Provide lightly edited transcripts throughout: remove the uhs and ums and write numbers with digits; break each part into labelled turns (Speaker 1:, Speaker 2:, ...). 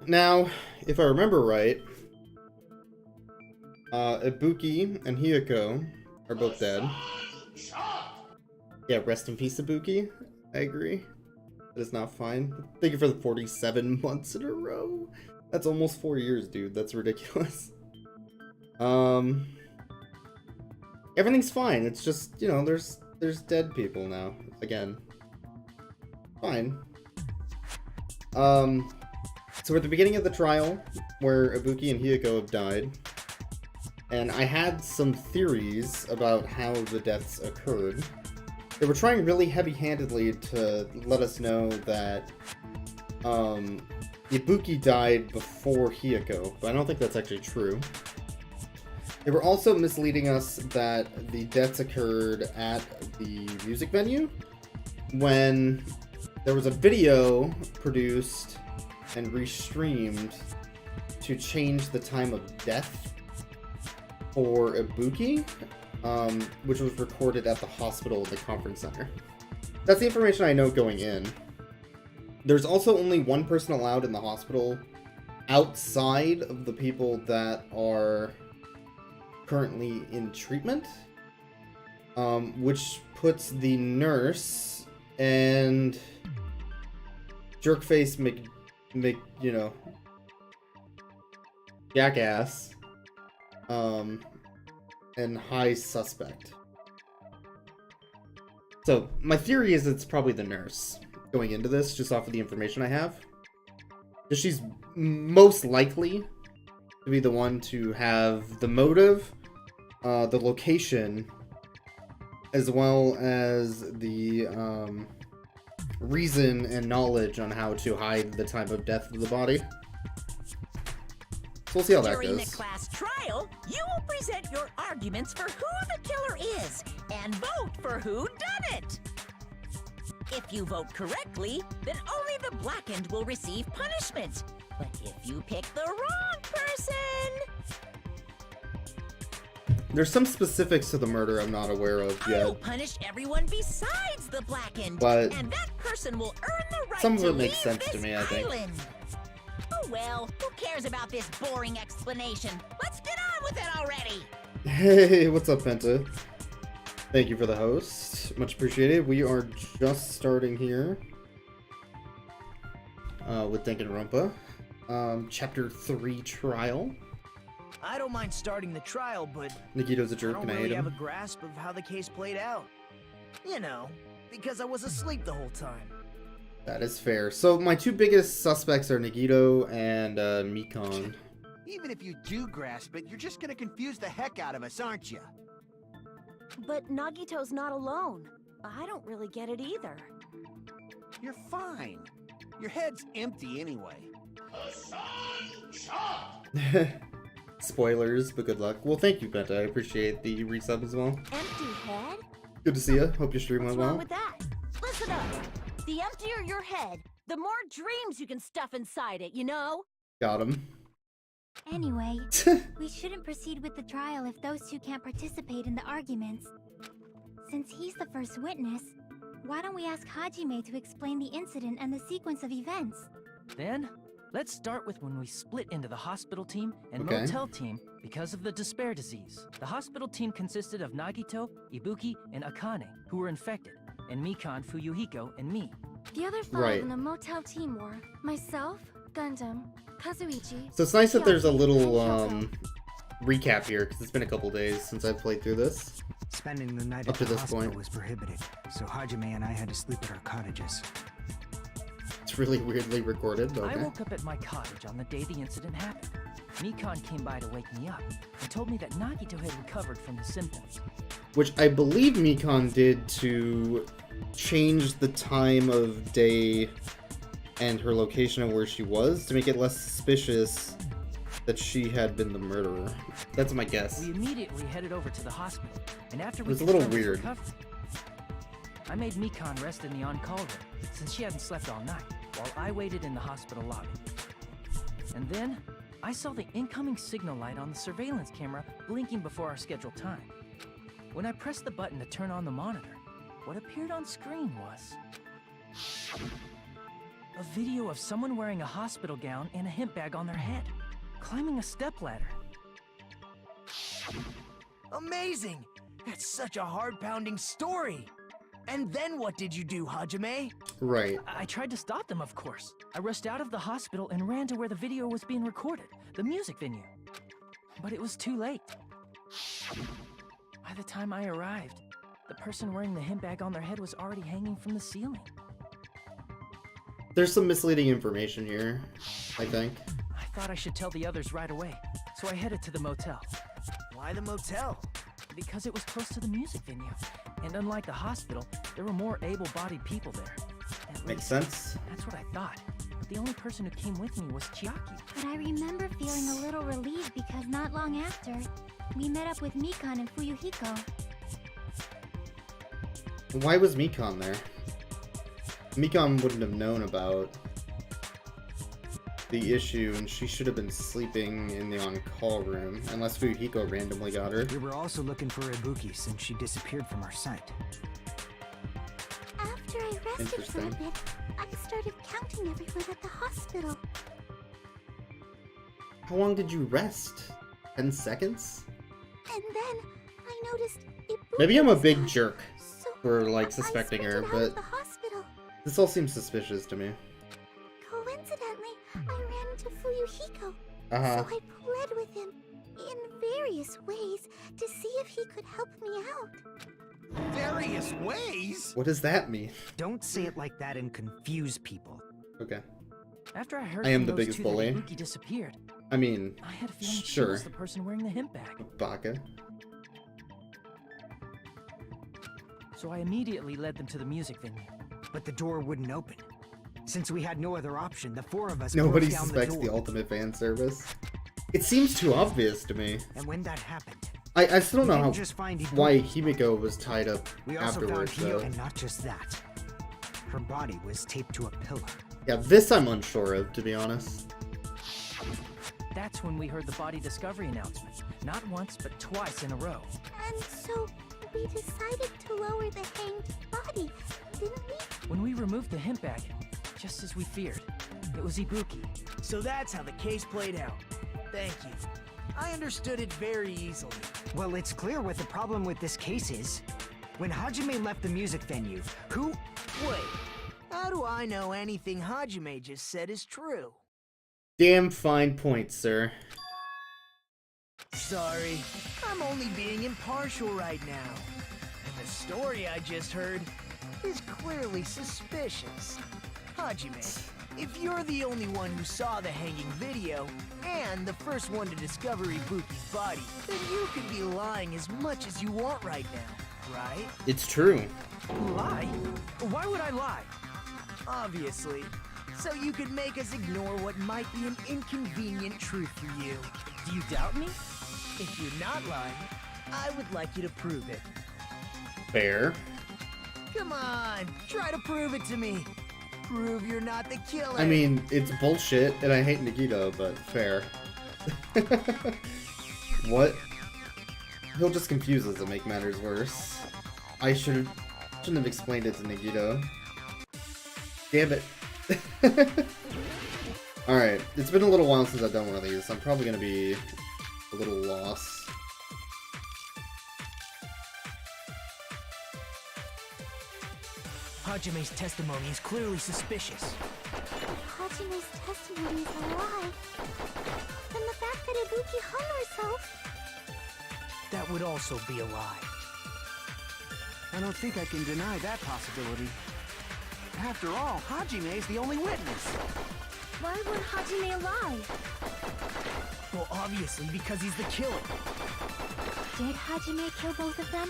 Speaker 1: Now, if I remember right, Ibuki and Hiyoko are both dead. Yeah, rest in peace, Ibuki. I agree. That is not fine. Thank you for the 47 months in a row. That's almost 4 years, dude. That's ridiculous. Everything's fine. It's just, you know, there's dead people now. Again. Fine. So we're at the beginning of the trial, where Ibuki and Hiyoko have died. And I had some theories about how the deaths occurred. They were trying really heavy-handedly to let us know that Ibuki died before Hiyoko, but I don't think that's actually true. They were also misleading us that the deaths occurred at the music venue when there was a video produced and restreamed to change the time of death for Ibuki, which was recorded at the hospital at the conference center. That's the information I know going in. There's also only one person allowed in the hospital outside of the people that are currently in treatment, which puts the nurse and jerkface you know, jackass, and high suspect. So my theory is it's probably the nurse going into this, just off of the information I have. Because she's most likely to be the one to have the motive, the location, as well as the reason and knowledge on how to hide the time of death of the body. So we'll see how that goes.
Speaker 2: During the class trial, you will present your arguments for who the killer is and vote for who done it. If you vote correctly, then only the blackened will receive punishment. But if you pick the wrong person...
Speaker 1: There's some specifics to the murder I'm not aware of yet.
Speaker 2: I will punish everyone besides the blackened,
Speaker 1: but
Speaker 2: and that person will earn the right
Speaker 1: some of
Speaker 2: to
Speaker 1: it makes
Speaker 2: leave
Speaker 1: sense to
Speaker 2: this
Speaker 1: me, I think.
Speaker 2: island. Oh well, who cares about this boring explanation? Let's get on with it already!
Speaker 1: Hey, what's up, Penta? Thank you for the host. Much appreciated. We are just starting here with Danganronpa. Chapter 3 Trial.
Speaker 3: I don't mind starting the trial, but
Speaker 1: Nikito's a jerk
Speaker 3: I
Speaker 1: and
Speaker 3: don't
Speaker 1: I hate
Speaker 3: really have
Speaker 1: him.
Speaker 3: a grasp of how the case played out. You know, because I was asleep the whole time.
Speaker 1: That is fair. So my two biggest suspects are Nagito and Mikon.
Speaker 4: Even if you do grasp it, you're just gonna confuse the heck out of us, aren't you?
Speaker 5: But Nagito's not alone. I don't really get it either.
Speaker 4: You're fine. Your head's empty anyway.
Speaker 1: Spoilers, but good luck. Well, thank you, Penta. I appreciate the resub as well.
Speaker 5: Empty head?
Speaker 1: Good to see you. Hope your stream
Speaker 5: What's
Speaker 1: went
Speaker 5: wrong
Speaker 1: well.
Speaker 5: with that? Listen up. The emptier your head, the more dreams you can stuff inside it, you know?
Speaker 1: Got him.
Speaker 6: Anyway, we shouldn't proceed with the trial if those two can't participate in the arguments. Since he's the first witness, why don't we ask Hajime to explain the incident and the sequence of events?
Speaker 7: Then, let's start with when we split into the hospital team and
Speaker 1: Okay.
Speaker 7: motel team because of the despair disease. The hospital team consisted of Nagito, Ibuki, and Akane, who were infected, and Mikon, Fuyuhiko, and me.
Speaker 5: The other five
Speaker 1: Right.
Speaker 5: in the motel team were myself, Gundam, Kazuichi.
Speaker 1: So it's nice that there's a
Speaker 5: Hiyoko,
Speaker 1: little
Speaker 5: and
Speaker 1: recap here, because it's been a couple days since I've played through this.
Speaker 8: Spending the night
Speaker 1: Up
Speaker 8: at
Speaker 1: to
Speaker 8: the
Speaker 1: this
Speaker 8: hospital
Speaker 1: point.
Speaker 8: was prohibited, so Hajime and I had to sleep at our cottages.
Speaker 1: It's really weirdly recorded, but
Speaker 7: I
Speaker 1: okay.
Speaker 7: woke up at my cottage on the day the incident happened. Mikon came by to wake me up and told me that Nagito had recovered from the symptoms.
Speaker 1: Which I believe Mikon did to change the time of day and her location of where she was to make it less suspicious that she had been the murderer. That's my guess.
Speaker 7: We immediately headed over to the hospital, and after
Speaker 1: It
Speaker 7: we
Speaker 1: was a little
Speaker 7: confirmed his
Speaker 1: weird.
Speaker 7: recovery, I made Mikon rest in the on-call room since she hadn't slept all night, while I waited in the hospital lobby. And then, I saw the incoming signal light on the surveillance camera blinking before our scheduled time. When I pressed the button to turn on the monitor, what appeared on screen was... A video of someone wearing a hospital gown and a hemp bag on their head, climbing a stepladder.
Speaker 3: Amazing! That's such a heart-pounding story! And then what did you do, Hajime?
Speaker 1: Right.
Speaker 7: I tried to stop them, of course. I rushed out of the hospital and ran to where the video was being recorded, the music venue. But it was too late. By the time I arrived, the person wearing the hemp bag on their head was already hanging from the ceiling.
Speaker 1: There's some misleading information here, I think.
Speaker 7: I thought I should tell the others right away, so I headed to the motel.
Speaker 3: Why the motel?
Speaker 7: Because it was close to the music venue, and unlike the hospital, there were more able-bodied people there. At
Speaker 1: Makes
Speaker 7: least,
Speaker 1: sense.
Speaker 7: that's what I thought. But the only person who came with me was Chiaki.
Speaker 6: But I remember feeling a little relieved because not long after, we met up with Mikan and Fuyuhiko.
Speaker 1: Why was Mikan there? Mikan wouldn't have known about the issue, and she should have been sleeping in the on-call room, unless Fuyuhiko randomly got her.
Speaker 8: We were also looking for Ibuki since she disappeared from our sight.
Speaker 6: After I rested for a
Speaker 1: Interesting.
Speaker 6: bit, I started counting everyone at the hospital.
Speaker 1: How long did you rest? 10 seconds?
Speaker 6: And then I noticed Ibuki
Speaker 1: Maybe I'm a
Speaker 6: was
Speaker 1: big
Speaker 6: gone,
Speaker 1: jerk
Speaker 6: so
Speaker 1: for, like,
Speaker 6: I
Speaker 1: suspecting her,
Speaker 6: sprinted out of
Speaker 1: but
Speaker 6: the hospital.
Speaker 1: this all seems suspicious to me.
Speaker 6: Coincidentally, I ran into Fuyuhiko,
Speaker 1: Uh-huh.
Speaker 6: so I pled with him in various ways to see if he could help me out.
Speaker 4: Various ways?
Speaker 1: What does that mean?
Speaker 8: Don't say it like that and confuse people.
Speaker 1: Okay.
Speaker 7: After I heard
Speaker 1: I am
Speaker 7: from
Speaker 1: the
Speaker 7: those
Speaker 1: biggest
Speaker 7: two
Speaker 1: bully.
Speaker 7: that Ibuki disappeared,
Speaker 1: I mean,
Speaker 7: I had a feeling she
Speaker 1: sure.
Speaker 7: was the person wearing the hemp bag.
Speaker 1: Baka.
Speaker 7: So I immediately led them to the music venue.
Speaker 8: But the door wouldn't open. Since we had no other option, the four of us
Speaker 1: Nobody
Speaker 8: broke down
Speaker 1: suspects
Speaker 8: the
Speaker 1: the
Speaker 8: door.
Speaker 1: ultimate fan service. It seems too obvious to me.
Speaker 8: And when that happened,
Speaker 1: I still
Speaker 8: we
Speaker 1: don't know
Speaker 8: didn't
Speaker 1: how,
Speaker 8: just find Ibuki.
Speaker 1: why Himiko was tied up
Speaker 8: We also
Speaker 1: afterwards,
Speaker 8: found Hio,
Speaker 1: though.
Speaker 8: and not just that. Her body was taped to a pillar.
Speaker 1: Yeah, this I'm unsure of, to be honest.
Speaker 7: That's when we heard the body discovery announcement. Not once, but twice in a row.
Speaker 6: And so we decided to lower the hanged body, didn't we?
Speaker 7: When we removed the hemp bag, just as we feared, it was Ibuki.
Speaker 3: So that's how the case played out. Thank you. I understood it very easily.
Speaker 8: Well, it's clear what the problem with this case is. When Hajime left the music venue, who...
Speaker 3: Wait, how do I know anything Hajime just said is true?
Speaker 1: Damn fine point, sir.
Speaker 3: Sorry, I'm only being impartial right now. And the story I just heard is clearly suspicious. Hajime, if you're the only one who saw the hanging video, and the first one to discover Ibuki's body, then you could be lying as much as you want right now, right?
Speaker 1: It's true.
Speaker 7: Lie? Why would I lie?
Speaker 3: Obviously. So you could make us ignore what might be an inconvenient truth for you.
Speaker 7: Do you doubt me?
Speaker 3: If you're not lying, I would like you to prove it.
Speaker 1: Fair.
Speaker 3: Come on, try to prove it to me. Prove you're not the killer.
Speaker 1: I mean, it's bullshit, and I hate Nagito, but fair. What? He'll just confuse us and make matters worse. I shouldn't have explained it to Nagito. Damn it. Alright, it's been a little while since I've done one of these. I'm probably gonna be a little lost.
Speaker 3: Hajime's testimony is clearly suspicious.
Speaker 6: Hajime's testimony is a lie. Then the fact that Ibuki hung herself.
Speaker 3: That would also be a lie.
Speaker 4: I don't think I can deny that possibility. After all, Hajime is the only witness.
Speaker 5: Why would Hajime lie?
Speaker 3: Well, obviously because he's the killer.
Speaker 6: Did Hajime kill both of them?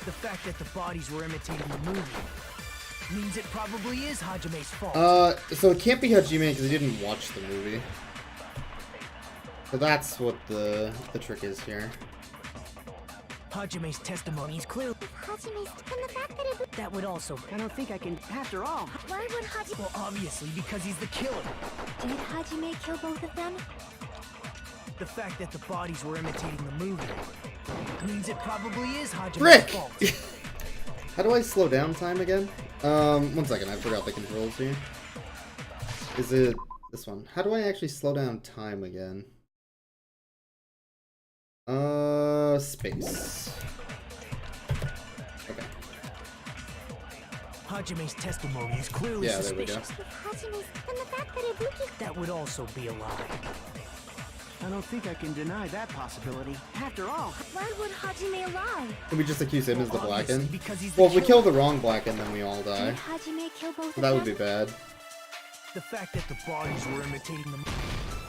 Speaker 3: The fact that the bodies were imitating the movie means it probably is Hajime's fault.
Speaker 1: So it can't be Hajime because he didn't watch the movie. So that's what the trick is here.
Speaker 3: Hajime's testimony is clear.
Speaker 6: Hajime's and the fact that Ibuki.
Speaker 3: That would also.
Speaker 4: I don't think I can. After all,
Speaker 6: Why would Hajime?
Speaker 3: Well, obviously because he's the killer.
Speaker 6: Did Hajime kill both of them?
Speaker 3: The fact that the bodies were imitating the movie means it probably is Hajime's
Speaker 1: Frick!
Speaker 3: fault.
Speaker 1: How do I slow down time again? One second, I forgot the controls here. Is it this one? How do I actually slow down time again? Space. Okay.
Speaker 3: Hajime's testimony is clearly
Speaker 1: Yeah, there we go.
Speaker 3: suspicious.
Speaker 6: Hajime's and the fact that Ibuki.
Speaker 3: That would also be a lie.
Speaker 4: I don't think I can deny that possibility. After all,
Speaker 6: Why would Hajime lie?
Speaker 1: Can we just accuse him as the
Speaker 3: Obviously,
Speaker 1: Blacken?
Speaker 3: because he's the
Speaker 1: Well, if we kill
Speaker 3: killer.
Speaker 1: the wrong Blacken, then we all die.
Speaker 6: Did Hajime kill both
Speaker 1: So that
Speaker 6: of
Speaker 1: would be
Speaker 6: them?
Speaker 1: bad.
Speaker 3: The fact that the bodies were imitating the...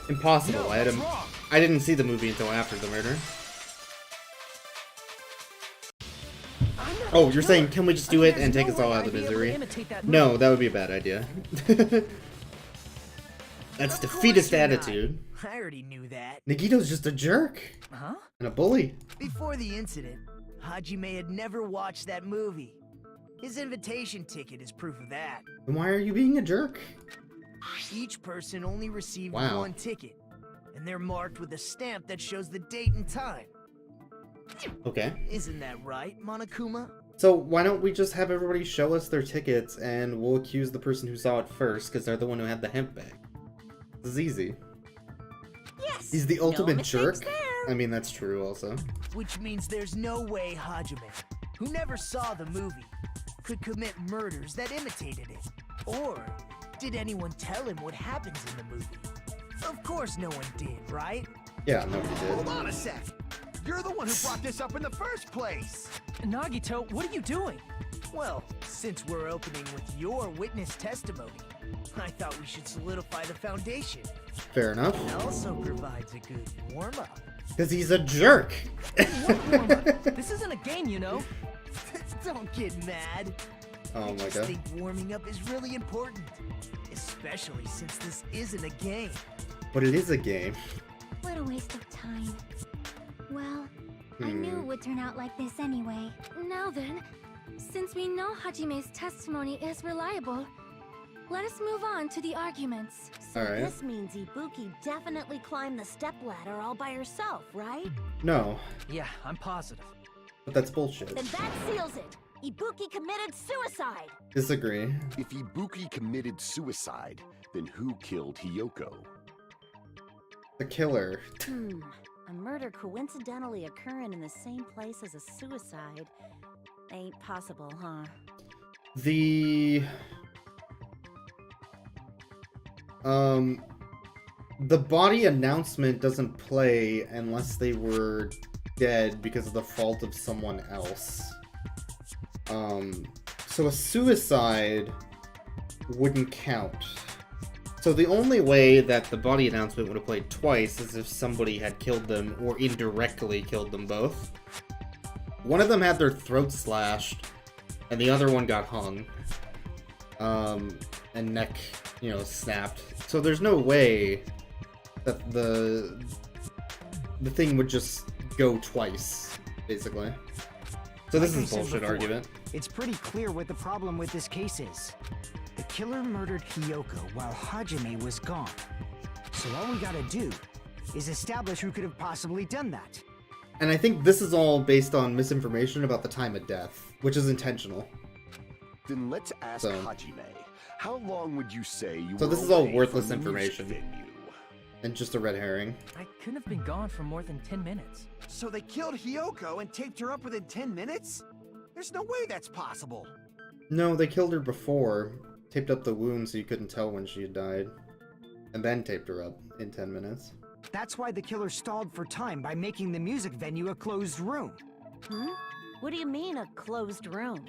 Speaker 1: Impossible.
Speaker 3: No,
Speaker 1: I had
Speaker 3: that's
Speaker 1: him.
Speaker 3: wrong.
Speaker 1: I didn't see the movie until after the murder.
Speaker 7: I'm not
Speaker 1: Oh,
Speaker 7: the
Speaker 1: you're saying
Speaker 7: killer.
Speaker 1: can we just
Speaker 7: I
Speaker 1: do
Speaker 7: mean,
Speaker 1: it and
Speaker 7: there's
Speaker 1: take
Speaker 7: no
Speaker 1: us all
Speaker 7: way
Speaker 1: out of
Speaker 7: I'd
Speaker 1: the
Speaker 7: be able to
Speaker 1: misery?
Speaker 7: imitate that
Speaker 1: No,
Speaker 7: movie.
Speaker 1: that would be a bad idea. That's
Speaker 3: Of
Speaker 1: defeatist
Speaker 3: course you're not.
Speaker 1: attitude.
Speaker 3: I already knew that.
Speaker 1: Nagito's just a jerk
Speaker 7: Huh?
Speaker 1: and a bully.
Speaker 3: Before the incident, Hajime had never watched that movie. His invitation ticket is proof of that.
Speaker 1: Then why are you being a jerk?
Speaker 3: Each person only received
Speaker 1: Wow.
Speaker 3: one ticket, and they're marked with a stamp that shows the date and time.
Speaker 1: Okay.
Speaker 3: Isn't that right, Monokuma?
Speaker 1: So why don't we just have everybody show us their tickets and we'll accuse the person who saw it first because they're the one who had the hemp bag. This is easy.
Speaker 2: Yes.
Speaker 1: He's the
Speaker 2: no
Speaker 1: ultimate
Speaker 2: mistakes
Speaker 1: jerk.
Speaker 2: there.
Speaker 1: I mean, that's true also.
Speaker 3: Which means there's no way Hajime, who never saw the movie, could commit murders that imitated it. Or did anyone tell him what happens in the movie? Of course no one did, right?
Speaker 1: Yeah, nobody did.
Speaker 9: Hold on a sec. You're the one who brought this up in the first place.
Speaker 7: Nagito, what are you doing?
Speaker 3: Well, since we're opening with your witness testimony, I thought we should solidify the foundation.
Speaker 1: Fair enough.
Speaker 3: It also provides a good warm-up.
Speaker 1: Because he's a jerk.
Speaker 7: What warm-up? This isn't a game, you know.
Speaker 3: Don't get mad.
Speaker 1: Oh
Speaker 3: I
Speaker 1: my
Speaker 3: just
Speaker 1: god.
Speaker 3: think warming up is really important, especially since this isn't a game.
Speaker 1: But it is a game.
Speaker 6: What a waste of time. Well, I knew it would turn out like this anyway.
Speaker 5: Now then, since we know Hajime's testimony is reliable, let us move on to the arguments.
Speaker 6: So
Speaker 1: Alright.
Speaker 6: this means Ibuki definitely climbed the stepladder all by herself, right?
Speaker 1: No,
Speaker 7: Yeah, I'm positive.
Speaker 1: but that's bullshit.
Speaker 6: Then that seals it. Ibuki committed suicide.
Speaker 1: Disagree.
Speaker 9: If Ibuki committed suicide, then who killed Hiyoko?
Speaker 1: The killer.
Speaker 6: A murder coincidentally occurring in the same place as a suicide ain't possible, huh?
Speaker 1: The body announcement doesn't play unless they were dead because of the fault of someone else. So a suicide wouldn't count. So the only way that the body announcement would have played twice is if somebody had killed them or indirectly killed them both. One of them had their throat slashed, and the other one got hung. And neck, snapped. So there's no way that the thing would just go twice, basically. So this
Speaker 8: Like I
Speaker 1: is
Speaker 8: said
Speaker 1: bullshit
Speaker 8: before,
Speaker 1: argument.
Speaker 8: It's pretty clear what the problem with this case is. The killer murdered Hiyoko while Hajime was gone. So all we gotta do is establish who could have possibly done that.
Speaker 1: And I think this is all based on misinformation about the time of death, which is intentional.
Speaker 9: Then let's ask
Speaker 1: So-
Speaker 9: Hajime. How long would you say you
Speaker 1: So
Speaker 9: were
Speaker 1: this is all
Speaker 9: away
Speaker 1: worthless
Speaker 9: from the music
Speaker 1: information.
Speaker 9: venue?
Speaker 1: And just a red herring.
Speaker 7: I couldn't have been gone for more than 10 minutes.
Speaker 4: so they killed Hiyoko and taped her up within 10 minutes? There's no way that's possible.
Speaker 1: No, they killed her before, taped up the wound so you couldn't tell when she had died, and then taped her up in 10 minutes.
Speaker 8: That's why the killer stalled for time by making the music venue a closed room.
Speaker 6: What do you mean, a closed room?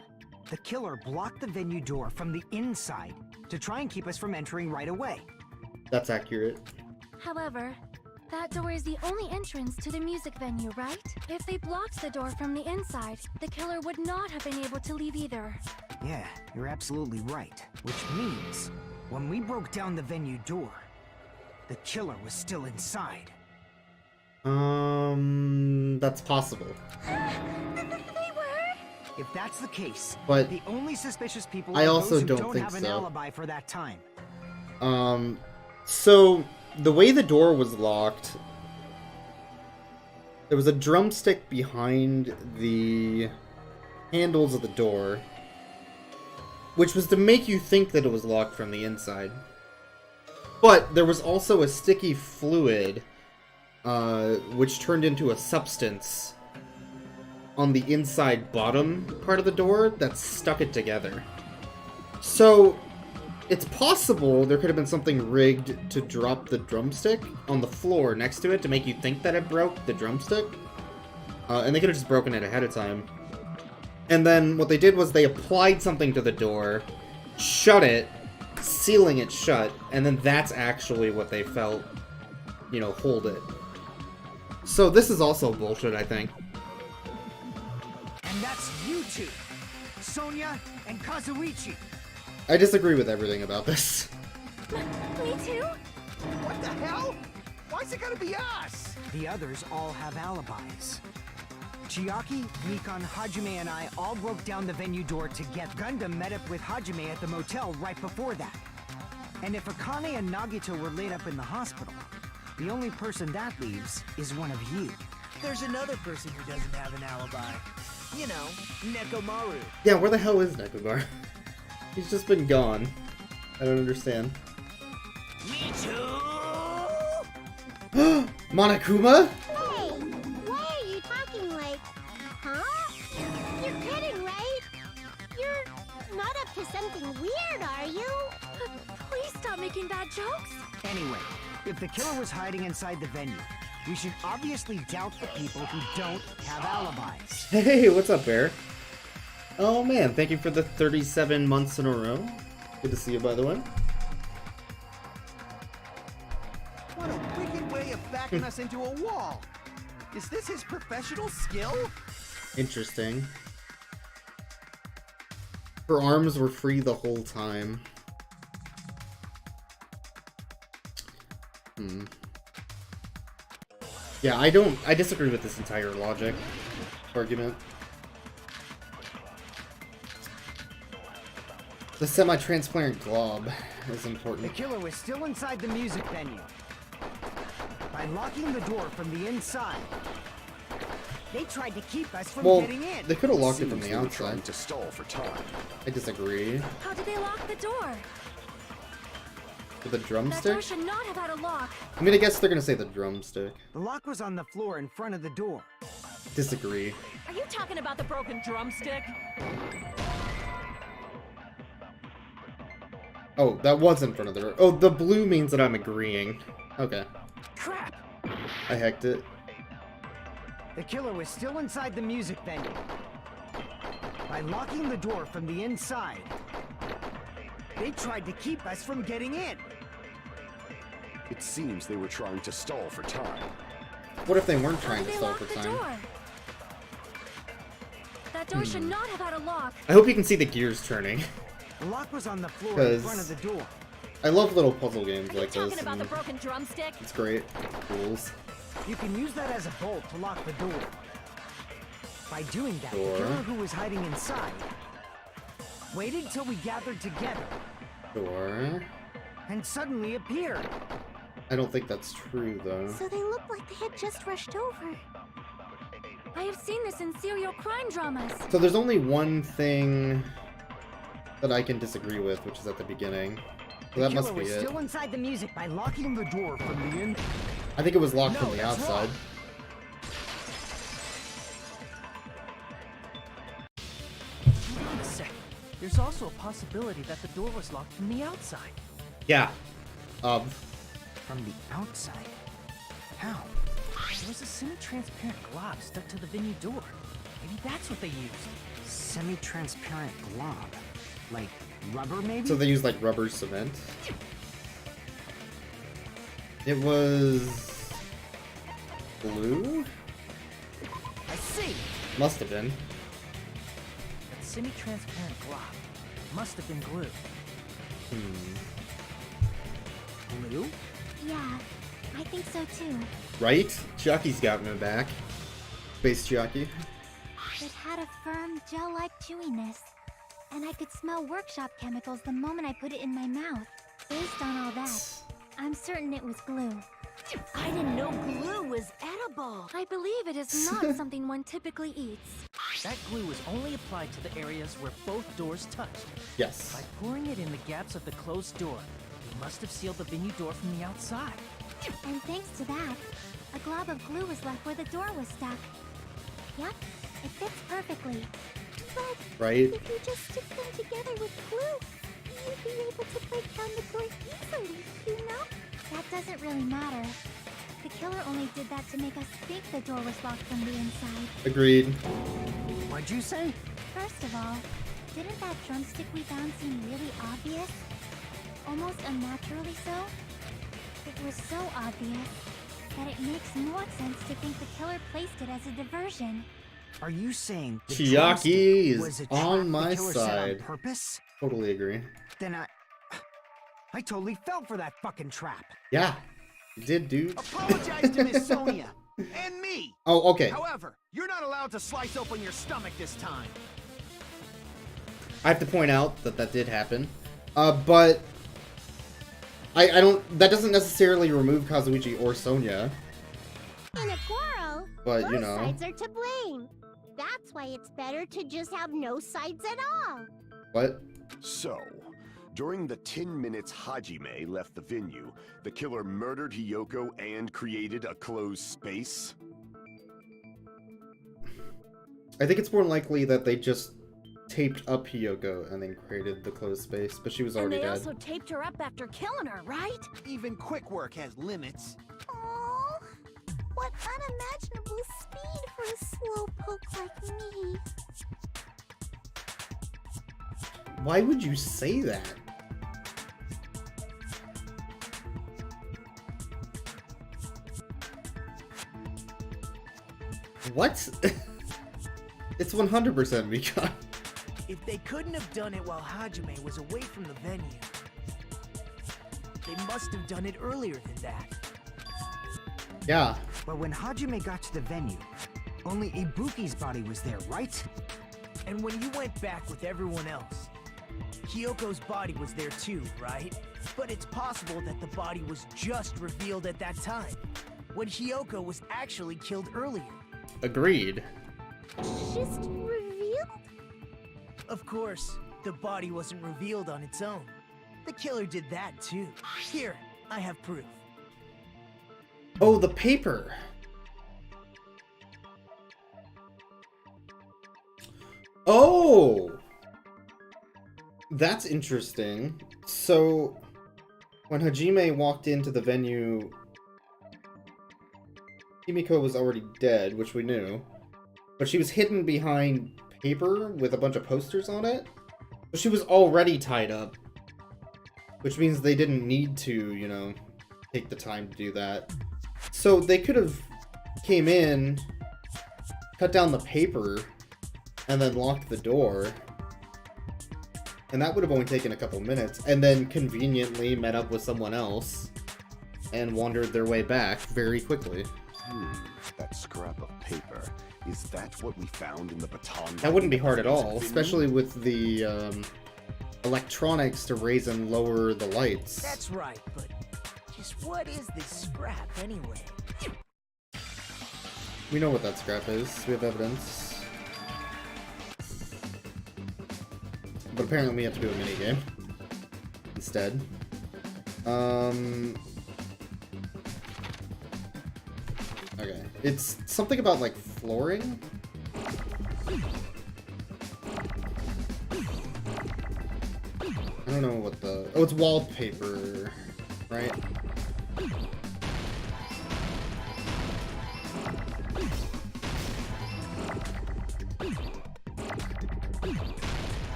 Speaker 8: The killer blocked the venue door from the inside to try and keep us from entering right away.
Speaker 1: That's accurate.
Speaker 5: However, that door is the only entrance to the music venue, right? If they blocked the door from the inside, the killer would not have been able to leave either.
Speaker 8: Yeah, you're absolutely right. Which means, when we broke down the venue door, the killer was still inside.
Speaker 1: That's possible.
Speaker 5: They were?
Speaker 8: If that's the case,
Speaker 1: But
Speaker 8: the only suspicious people
Speaker 1: I
Speaker 8: are
Speaker 1: also
Speaker 8: those who
Speaker 1: don't
Speaker 8: don't
Speaker 1: think
Speaker 8: have an
Speaker 1: so.
Speaker 8: alibi for that time.
Speaker 1: So the way the door was locked, there was a drumstick behind the handles of the door. which was to make you think that it was locked from the inside. But there was also a sticky fluid, which turned into a substance on the inside bottom part of the door that stuck it together. So, it's possible there could have been something rigged to drop the drumstick on the floor next to it to make you think that it broke the drumstick. And they could have just broken it ahead of time. And then what they did was they applied something to the door, shut it, sealing it shut, and then that's actually what they felt, you know, hold it. So this is also bullshit, I think.
Speaker 8: And that's you two, Sonia and Kazuichi.
Speaker 1: I disagree with everything about this.
Speaker 5: Me too?
Speaker 3: What the hell? Why's it gotta be us?
Speaker 8: The others all have alibis. Chiaki, Nikon, Hajime, and I all broke down the venue door together. Gundam met up with Hajime at the motel right before that. And if Akane and Nagito were laid up in the hospital, the only person that leaves is one of you.
Speaker 3: There's another person who doesn't have an alibi. You know, Nekomaru.
Speaker 1: Yeah, where the hell is Nekogar? He's just been gone. I don't understand.
Speaker 3: Me too!
Speaker 1: Monokuma?
Speaker 6: Hey, why are you talking like, huh? You're kidding, right? You're not up to something weird, are you?
Speaker 5: Please stop making bad jokes.
Speaker 8: Anyway, if the killer was hiding inside the venue, we should obviously doubt the people who don't have alibis.
Speaker 1: Hey, what's up, Bear? Oh man, thank you for the 37 months in a row. Good to see you, by the way.
Speaker 3: What a wicked way of backing us into a wall. Is this his professional skill?
Speaker 1: Interesting. Her arms were free the whole time. Yeah, I disagree with this entire logic argument. The semi-transparent glob is
Speaker 8: The
Speaker 1: important.
Speaker 8: killer was still inside the music venue. By locking the door from the inside, they tried to keep us from
Speaker 1: Well,
Speaker 8: getting in.
Speaker 1: they could have locked it from
Speaker 9: Seems
Speaker 1: the
Speaker 9: they were trying
Speaker 1: outside.
Speaker 9: to stall for time.
Speaker 1: I disagree.
Speaker 5: How did they lock the door?
Speaker 1: With a
Speaker 5: That door
Speaker 1: drumstick?
Speaker 5: should not have had a lock.
Speaker 1: I mean, I guess they're gonna say the drumstick.
Speaker 8: The lock was on the floor in front of the door.
Speaker 1: Disagree.
Speaker 2: Are you talking about the broken drumstick?
Speaker 1: Oh, that was in front of the door. Oh, the blue means that I'm agreeing. Okay.
Speaker 7: Crap!
Speaker 1: I hacked it.
Speaker 8: The killer was still inside the music venue. By locking the door from the inside, they tried to keep us from getting in.
Speaker 9: It seems they were trying to stall for time.
Speaker 1: What if they weren't
Speaker 5: How
Speaker 1: trying
Speaker 5: did
Speaker 1: to
Speaker 5: they
Speaker 1: stall
Speaker 5: lock
Speaker 1: for
Speaker 5: the
Speaker 1: time?
Speaker 5: door? That door should not have had a lock.
Speaker 1: I hope you can see the gears turning.
Speaker 8: The lock was on the floor in
Speaker 1: 'Cause
Speaker 8: front of the door.
Speaker 1: I love little puzzle games
Speaker 2: Are you
Speaker 1: like
Speaker 2: talking
Speaker 1: this.
Speaker 2: about the
Speaker 1: And
Speaker 2: broken drumstick?
Speaker 1: it's great. Rules.
Speaker 8: You can use that as a bolt to lock the door. By doing that,
Speaker 1: Door.
Speaker 8: the killer who was hiding inside waited till we gathered together
Speaker 1: Sure.
Speaker 8: and suddenly appeared.
Speaker 1: I don't think that's true, though.
Speaker 6: So they look like they had just rushed over.
Speaker 5: I have seen this in serial crime dramas.
Speaker 1: So there's only one thing that I can disagree with, which is at the beginning. So that
Speaker 8: The
Speaker 1: must
Speaker 8: killer
Speaker 1: be
Speaker 8: was
Speaker 1: it.
Speaker 8: still inside the music by locking the door from the in.
Speaker 1: I think it was locked
Speaker 8: No,
Speaker 1: from the
Speaker 8: that's
Speaker 1: outside.
Speaker 8: wrong.
Speaker 7: Hold on a sec. There's also a possibility that the door was locked from the outside.
Speaker 1: Yeah.
Speaker 8: From the outside? How?
Speaker 7: There was a semi-transparent glob stuck to the venue door. Maybe that's what they used.
Speaker 8: Semi-transparent glob. Like rubber, maybe?
Speaker 1: So they use like rubber cement. It was blue?
Speaker 7: I see!
Speaker 1: Must have been.
Speaker 7: That semi-transparent glob must have been glue.
Speaker 8: Blue?
Speaker 6: Yeah, I think so too.
Speaker 1: Right? Chucky's got me back. Space Chucky.
Speaker 6: It had a firm, gel-like chewiness. And I could smell workshop chemicals the moment I put it in my mouth. Based on all that, I'm certain it was glue.
Speaker 2: I didn't know glue was edible.
Speaker 5: I believe it is not something one typically eats.
Speaker 7: That glue was only applied to the areas where both doors touched.
Speaker 1: Yes.
Speaker 7: By pouring it in the gaps of the closed door, they must have sealed the venue door from the outside.
Speaker 6: And thanks to that, a glob of glue was left where the door was stuck. Yep, it fits perfectly. But
Speaker 1: Right?
Speaker 6: if you just stick them together with glue, you'd be able to break down the door easily, you know? That doesn't really matter. The killer only did that to make us think the door was locked from the inside.
Speaker 1: Agreed.
Speaker 8: What'd you say?
Speaker 6: First of all, didn't that drumstick we found seem really obvious? Almost unnaturally so? It was so obvious that it makes more sense to think the killer placed it as a diversion.
Speaker 8: Are you saying the
Speaker 1: Chiaki
Speaker 8: drumstick
Speaker 1: is
Speaker 8: was a
Speaker 1: on
Speaker 8: trap
Speaker 1: my
Speaker 8: the killer set on
Speaker 1: side.
Speaker 8: purpose?
Speaker 1: Totally agree.
Speaker 8: Then I totally fell for that fucking trap.
Speaker 1: Yeah. You did, dude.
Speaker 3: Apologize to Miss Sonia and me.
Speaker 1: Oh, okay.
Speaker 3: However, you're not allowed to slice open your stomach this time.
Speaker 1: I have to point out that that did happen. But I don't. That doesn't necessarily remove Kazuichi or Sonia.
Speaker 6: In a quarrel,
Speaker 1: But, you
Speaker 6: both
Speaker 1: know.
Speaker 6: sides are to blame. That's why it's better to just have no sides at all.
Speaker 1: What?
Speaker 9: So, during the 10 minutes Hajime left the venue, the killer murdered Hiyoko and created a closed space?
Speaker 1: I think it's more likely that they just taped up Hiyoko and then created the closed space, but she was already
Speaker 2: And they
Speaker 1: dead.
Speaker 2: also taped her up after killing her, right?
Speaker 3: Even quick work has limits.
Speaker 6: Oh, what unimaginable speed for a slowpoke like me.
Speaker 1: Why would you say that? What? It's 100% Mika.
Speaker 3: If they couldn't have done it while Hajime was away from the venue, they must have done it earlier than that.
Speaker 1: Yeah.
Speaker 8: But when Hajime got to the venue, only Ibuki's body was there, right?
Speaker 3: And when you went back with everyone else, Hiyoko's body was there too, right? But it's possible that the body was just revealed at that time, when Hiyoko was actually killed earlier.
Speaker 1: Agreed.
Speaker 6: Just revealed?
Speaker 3: Of course, the body wasn't revealed on its own. The killer did that too. Here, I have proof.
Speaker 1: Oh, the paper. Oh! That's interesting. So, when Hajime walked into the venue, Himiko was already dead, which we knew. But she was hidden behind paper with a bunch of posters on it. But she was already tied up. Which means they didn't need to, you know, take the time to do that. So they could have came in, cut down the paper, and then locked the door. And that would have only taken a couple minutes. And then conveniently met up with someone else and wandered their way back very quickly.
Speaker 9: That scrap of paper. Is that what we found in the baton?
Speaker 1: That wouldn't be hard at all, especially with the electronics to raise and lower the lights.
Speaker 3: That's right, but just what is this scrap anyway?
Speaker 1: We know what that scrap is. We have evidence. But apparently we have to do a minigame instead. Okay. It's something about, like, flooring? I don't know what the... Oh, it's wallpaper, right?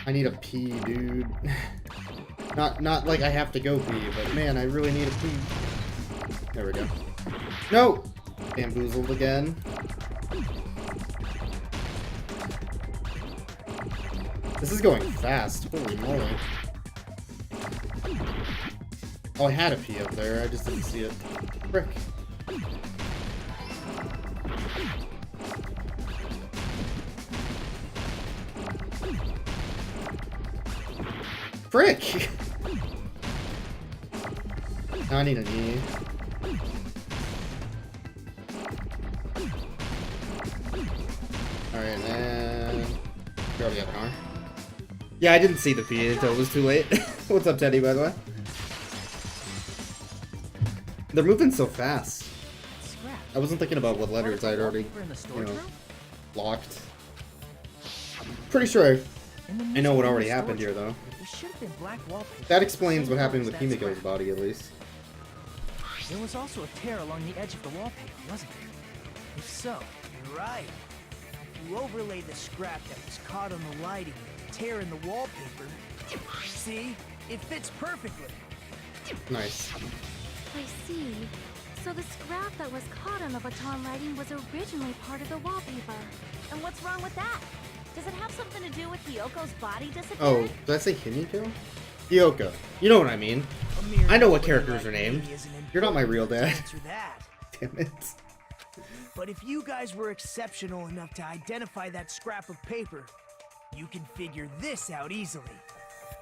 Speaker 1: I need a pee, dude. Not like I have to go pee, but man, I really need a pee. There we go. No! Bamboozled again. This is going fast. Holy moly. Oh, I had a pee up there. I just didn't see it. Frick. Frick! Now I need a knee. Alright, and... We already have an R. Yeah, I didn't see the P until it was too late. What's up, Teddy, by the way? They're moving so fast. I wasn't thinking about what letters I'd already, you know, locked. Pretty sure I know what already happened here, though. That explains what happened with Himiko's body, at least.
Speaker 7: There was also a tear along the edge of the wallpaper, wasn't there? If so,
Speaker 3: You're right. If you overlay the scrap that was caught on the lighting with the tear in the wallpaper, see? It fits perfectly.
Speaker 1: Nice.
Speaker 5: I see. So the scrap that was caught on the baton lighting was originally part of the wallpaper.
Speaker 2: And what's wrong with that? Does it have something to do with Hyoko's body
Speaker 1: Oh,
Speaker 2: disappearing?
Speaker 1: did I say Himiko? Hyoko. You know what I mean. I know what characters are named. You're not my real dad. Damn it.
Speaker 3: But if you guys were exceptional enough to identify that scrap of paper, you can figure this out easily.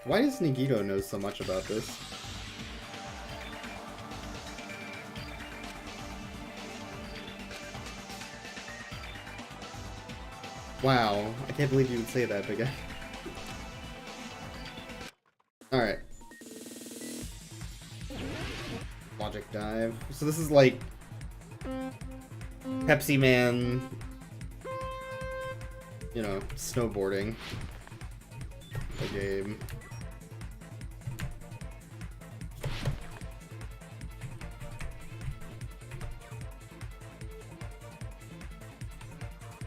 Speaker 1: Why does Nagito know so much about this? Wow, I can't believe you would say that, big guy. Alright. Logic dive. So this is like Pepsi Man, you know, snowboarding. The game.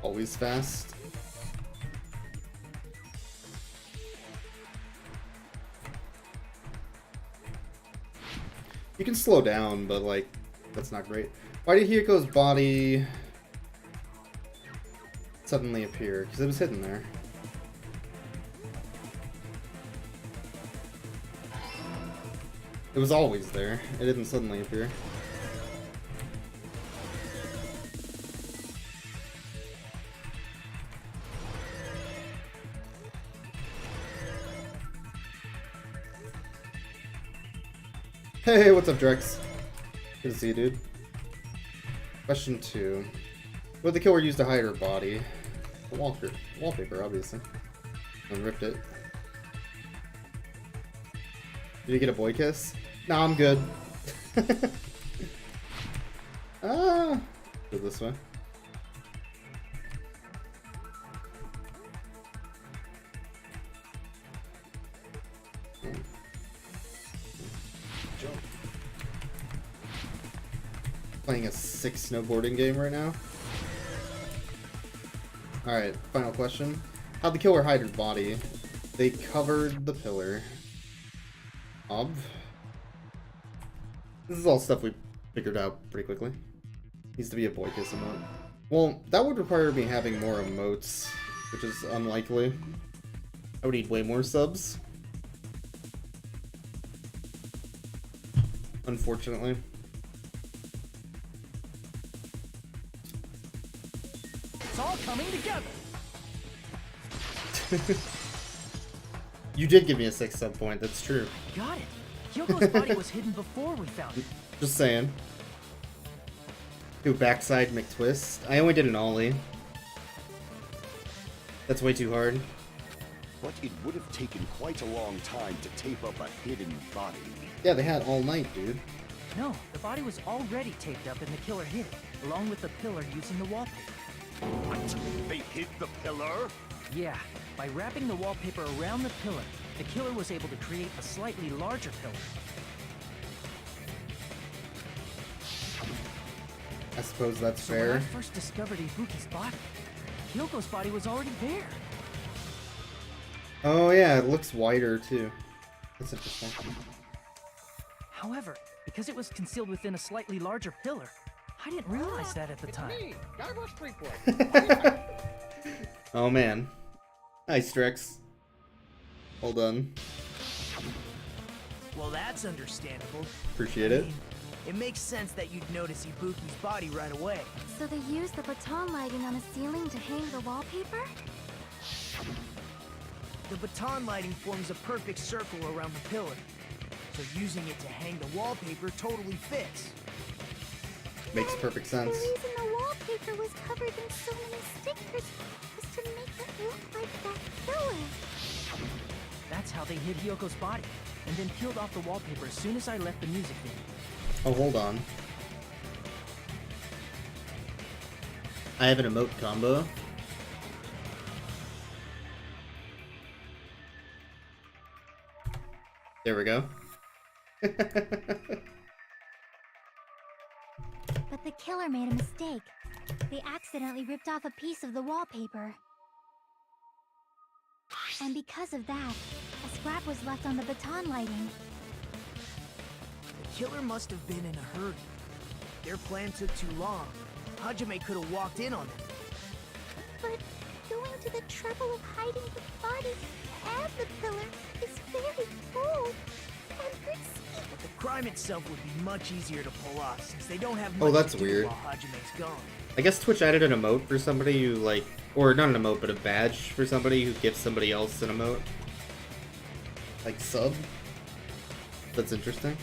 Speaker 1: Always fast. You can slow down, but like, that's not great. Why did Hyoko's body suddenly appear? Because it was hidden there. It was always there. It didn't suddenly appear. Hey, what's up, Drex? Good to see you, dude. Question 2. What did the killer use to hide her body? The wallpaper, obviously. And ripped it. Did you get a boy kiss? Nah, I'm good. Go this way. Playing a sick snowboarding game right now. Alright, final question. How'd the killer hide her body? They covered the pillar. This is all stuff we figured out pretty quickly. Needs to be a boy kiss emote. Well, that would require me having more emotes, which is unlikely. I would need way more subs. Unfortunately.
Speaker 7: it's all coming together.
Speaker 1: You did give me a 6 sub point, that's true.
Speaker 7: Got it. Hyoko's body was hidden before we found it.
Speaker 1: Just saying. Do backside McTwist. I only did an ollie. That's way too hard.
Speaker 9: But it would have taken quite a long time to tape up a hidden body.
Speaker 1: Yeah, they had all night, dude.
Speaker 7: No, the body was already taped up and the killer hid it, along with the pillar using the wallpaper.
Speaker 9: What? They hid the pillar?
Speaker 7: Yeah, by wrapping the wallpaper around the pillar, the killer was able to create a slightly larger pillar.
Speaker 1: I suppose that's
Speaker 7: So when I
Speaker 1: fair.
Speaker 7: first discovered Ibuki's body, Hyoko's body was already there.
Speaker 1: Oh yeah, it looks wider too. That's interesting.
Speaker 7: However, because it was concealed within a slightly larger pillar, I didn't realize that at the time.
Speaker 1: Oh man. Nice, Drex. Well done.
Speaker 3: Well, that's understandable.
Speaker 1: Appreciate it.
Speaker 3: It makes sense that you'd notice Ibuki's body right away.
Speaker 5: So they used the baton lighting on the ceiling to hang the wallpaper?
Speaker 3: The baton lighting forms a perfect circle around the pillar, so using it to hang the wallpaper totally fits.
Speaker 1: Makes perfect sense.
Speaker 6: The reason the wallpaper was covered in so many stickers was to make it look like that killer.
Speaker 7: That's how they hid Hyoko's body, and then peeled off the wallpaper as soon as I left the music venue.
Speaker 1: Oh, hold on. I have an emote combo. There we go.
Speaker 6: But the killer made a mistake. They accidentally ripped off a piece of the wallpaper. And because of that, a scrap was left on the baton lighting.
Speaker 3: The killer must have been in a hurry. Their plan took too long. Hajime could have walked in on them.
Speaker 6: But going to the trouble of hiding the body and the pillar is very bold and risky.
Speaker 3: But the crime itself would be much easier to pull off since they don't have
Speaker 1: Oh,
Speaker 3: much
Speaker 1: that's
Speaker 3: to do
Speaker 1: weird.
Speaker 3: while Hajime's gone.
Speaker 1: I guess Twitch added an emote for somebody who, like, or not an emote, but a badge for somebody who gives somebody else an emote. Like sub. That's interesting.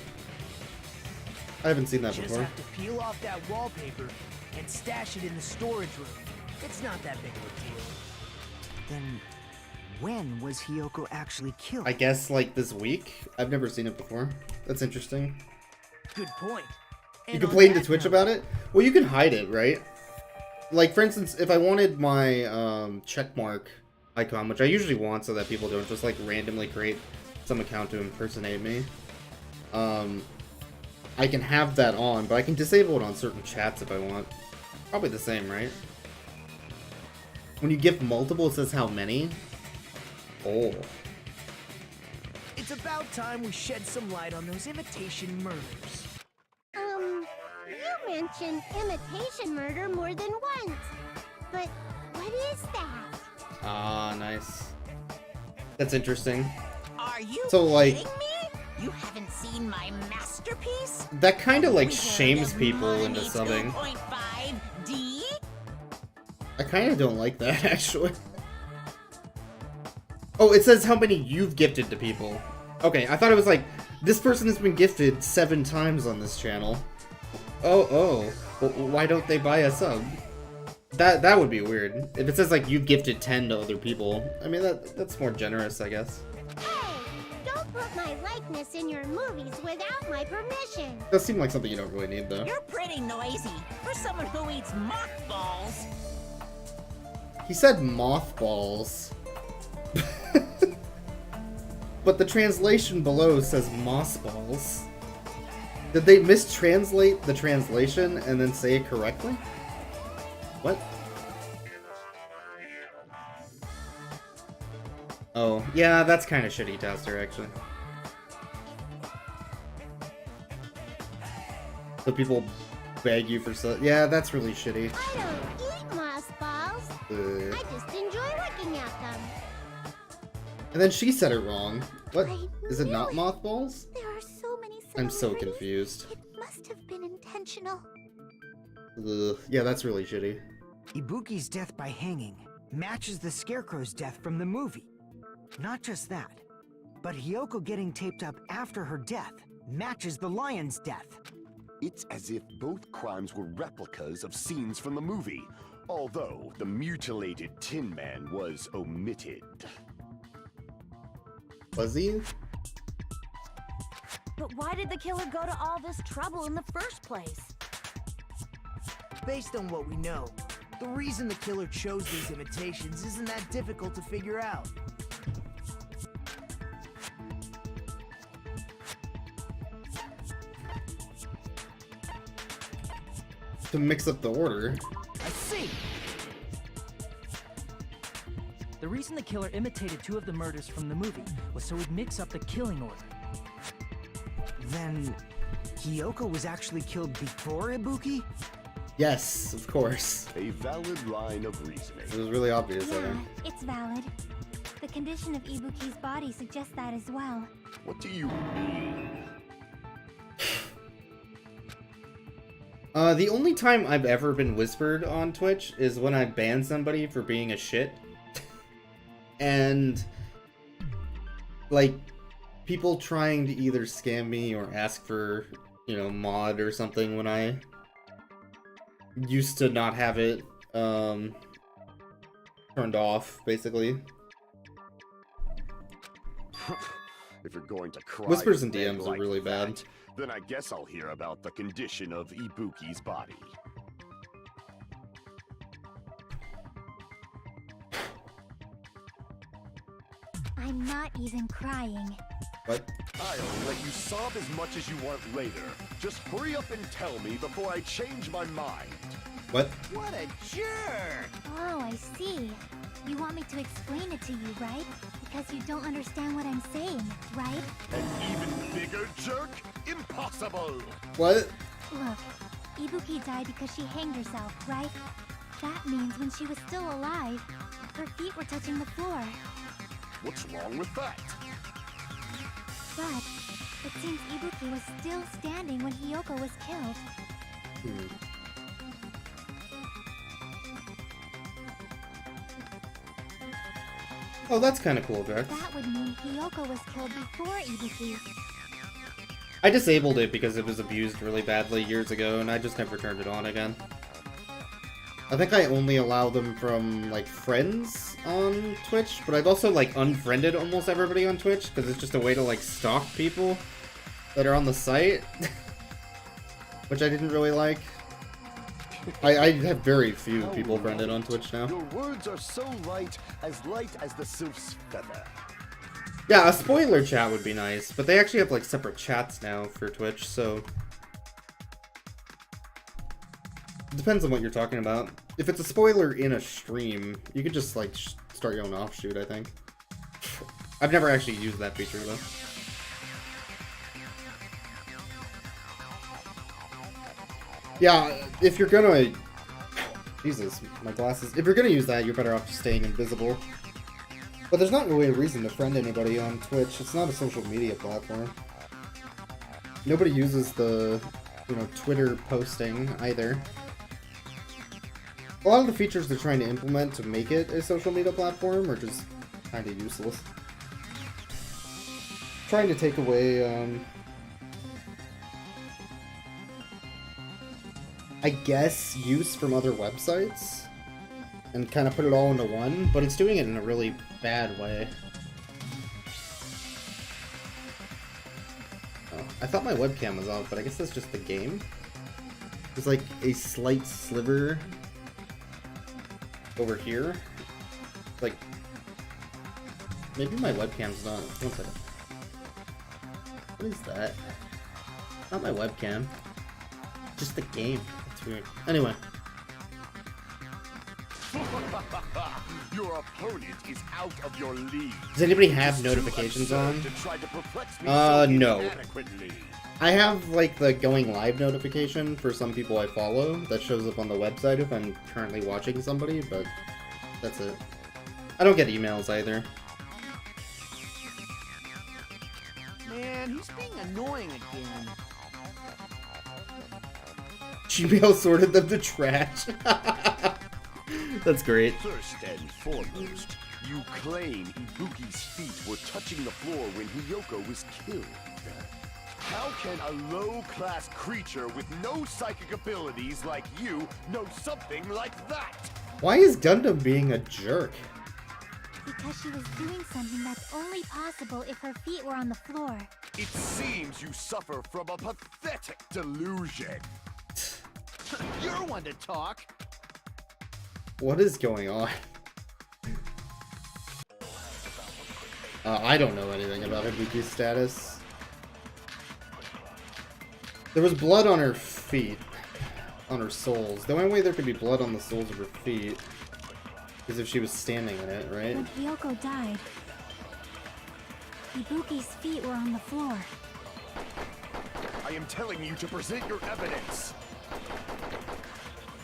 Speaker 1: I haven't seen that
Speaker 3: Just
Speaker 1: before.
Speaker 3: have to peel off that wallpaper and stash it in the storage room. It's not that big of a deal.
Speaker 8: Then, when was Hiyoko actually killed?
Speaker 1: I guess, like, this week? I've never seen it before. That's interesting.
Speaker 3: Good point.
Speaker 1: You
Speaker 3: And on
Speaker 1: complained to
Speaker 3: that
Speaker 1: Twitch
Speaker 3: note,
Speaker 1: about it? Well, you can hide it, right? Like, for instance, if I wanted my checkmark icon, which I usually want so that people don't just, like, randomly create some account to impersonate me, I can have that on, but I can disable it on certain chats if I want. Probably the same, right? When you gift multiple, it says how many? Oh.
Speaker 3: It's about time we shed some light on those imitation murders.
Speaker 6: You mentioned imitation murder more than once. But what is that?
Speaker 1: Ah, nice. That's interesting.
Speaker 2: Are you
Speaker 1: So, like-
Speaker 2: kidding me? You haven't seen my masterpiece?
Speaker 1: That kind of, like,
Speaker 2: We heard
Speaker 1: shames
Speaker 2: of
Speaker 1: people
Speaker 2: Money
Speaker 1: into subbing.
Speaker 2: 2.5D?
Speaker 1: I kind of don't like that, actually. Oh, it says how many you've gifted to people. Okay, I thought it was like, this person has been gifted 7 times on this channel. Oh. Well, why don't they buy a sub? That would be weird. If it says, like, you've gifted 10 to other people, I mean, that's more generous, I guess.
Speaker 6: Hey, don't put my likeness in your movies without my permission.
Speaker 1: Does seem like something you don't really need, though.
Speaker 2: You're pretty noisy for someone who eats mothballs.
Speaker 1: He said mothballs. But the translation below says mossballs. Did they mistranslate the translation and then say it correctly? What? Oh, yeah, that's kind of shitty, Taster, actually. So people beg you for stuff. Yeah, that's really shitty.
Speaker 6: I don't eat moss balls. I just enjoy looking at them.
Speaker 1: And then she said it wrong. What?
Speaker 6: I
Speaker 1: Is it not
Speaker 6: knew it.
Speaker 1: mothballs?
Speaker 6: There are so many
Speaker 1: I'm so
Speaker 6: similarities.
Speaker 1: confused.
Speaker 6: It must have been intentional.
Speaker 1: Ugh. Yeah, that's really shitty.
Speaker 8: Ibuki's death by hanging matches the Scarecrow's death from the movie. Not just that, but Hiyoko getting taped up after her death matches the lion's death.
Speaker 9: It's as if both crimes were replicas of scenes from the movie, although the mutilated Tin Man was omitted.
Speaker 1: Fuzzy?
Speaker 10: But why did the killer go to all this trouble in the first place?
Speaker 3: Based on what we know, the reason the killer chose these imitations isn't that difficult to figure out.
Speaker 1: To mix up the order.
Speaker 3: I see!
Speaker 7: The reason the killer imitated 2 of the murders from the movie was so he'd mix up the killing order.
Speaker 8: Then, Hiyoko was actually killed before Ibuki?
Speaker 1: Yes, of course.
Speaker 9: A valid line of reasoning.
Speaker 1: It was really obvious, I
Speaker 6: Yeah,
Speaker 1: think.
Speaker 6: it's valid. The condition of Ibuki's body suggests that as well.
Speaker 9: What do you mean?
Speaker 1: The only time I've ever been whispered on Twitch is when I ban somebody for being a shit. And like, people trying to either scam me or ask for, you know, mod or something when I used to not have it, turned off, basically.
Speaker 9: If you're going to cry
Speaker 1: Whispers
Speaker 9: in
Speaker 1: and
Speaker 9: bed
Speaker 1: DMs
Speaker 9: like
Speaker 1: are really bad.
Speaker 9: that, then I guess I'll hear about the condition of Ibuki's body.
Speaker 6: I'm not even crying.
Speaker 1: What?
Speaker 9: I'll let you sob as much as you want later. Just hurry up and tell me before I change my mind.
Speaker 1: What?
Speaker 3: What a jerk!
Speaker 6: Oh, I see. You want me to explain it to you, right? Because you don't understand what I'm saying, right?
Speaker 9: An even bigger jerk? Impossible!
Speaker 1: What?
Speaker 6: Look, Ibuki died because she hanged herself, right? That means when she was still alive, her feet were touching the floor.
Speaker 9: What's wrong with that?
Speaker 6: But it seems Ibuki was still standing when Hiyoko was killed.
Speaker 1: Oh, that's kind of cool, Drax.
Speaker 6: That would mean Hiyoko was killed before Ibuki.
Speaker 1: I disabled it because it was abused really badly years ago, and I just never turned it on again. I think I only allow them from, like, friends on Twitch, but I've also, like, unfriended almost everybody on Twitch, because it's just a way to, like, stalk people that are on the site, which I didn't really like. I have very few people friended on Twitch now.
Speaker 9: Your words are so light as the sylph's feather.
Speaker 1: Yeah, a spoiler chat would be nice, but they actually have, like, separate chats now for Twitch, so... It depends on what you're talking about. If it's a spoiler in a stream, you could just, like, start your own offshoot, I think. I've never actually used that feature, though. Yeah, if you're gonna... Jesus, my glasses. If you're gonna use that, you're better off just staying invisible. But there's not really a reason to friend anybody on Twitch. It's not a social media platform. Nobody uses the, you know, Twitter posting either. A lot of the features they're trying to implement to make it a social media platform are just kind of useless. Trying to take away, I guess, use from other websites and kind of put it all into one, but it's doing it in a really bad way. Oh, I thought my webcam was off, but I guess that's just the game. There's like a slight sliver over here. Like, maybe my webcam's not. One second. What is that? Not my webcam. Just the game. That's weird. Anyway.
Speaker 9: Your opponent is out of your league.
Speaker 1: Does anybody have notifications on? No. I have, like, the going live notification for some people I follow that shows up on the website if I'm currently watching somebody, but that's it. I don't get emails either.
Speaker 3: Man, he's being annoying again.
Speaker 1: Gmail sorted them to trash. That's great.
Speaker 9: First and foremost, you claim Ibuki's feet were touching the floor when Hiyoko was killed. How can a low-class creature with no psychic abilities like you know something like that?
Speaker 1: Why is Gundam being a jerk?
Speaker 6: Because she was doing something that's only possible if her feet were on the floor.
Speaker 9: It seems you suffer from a pathetic delusion.
Speaker 3: You're one to talk.
Speaker 1: What is going on? I don't know anything about Ibuki's status. There was blood on her feet. On her soles. The only way there could be blood on the soles of her feet is if she was standing in it, right?
Speaker 6: When Hiyoko died, Ibuki's feet were on the floor.
Speaker 9: I am telling you to present your evidence.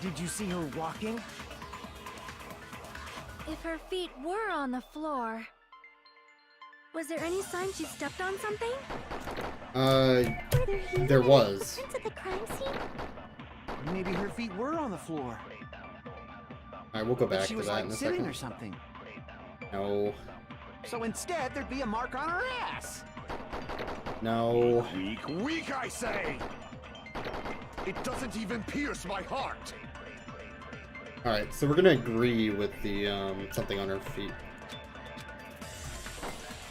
Speaker 8: Did you see her walking?
Speaker 5: If her feet were on the floor, was there any sign she stepped on something?
Speaker 1: There was.
Speaker 6: At the crime scene?
Speaker 8: Maybe her feet were on the floor.
Speaker 1: Alright, we'll go
Speaker 8: But
Speaker 1: back
Speaker 8: she
Speaker 1: to
Speaker 8: was
Speaker 1: that
Speaker 8: like
Speaker 1: in a
Speaker 8: sitting
Speaker 1: second.
Speaker 8: or something.
Speaker 1: No.
Speaker 4: So instead, there'd be a mark on her ass.
Speaker 1: No.
Speaker 9: Weak, I say! It doesn't even pierce my heart!
Speaker 1: Alright, so we're gonna agree with the, something on her feet.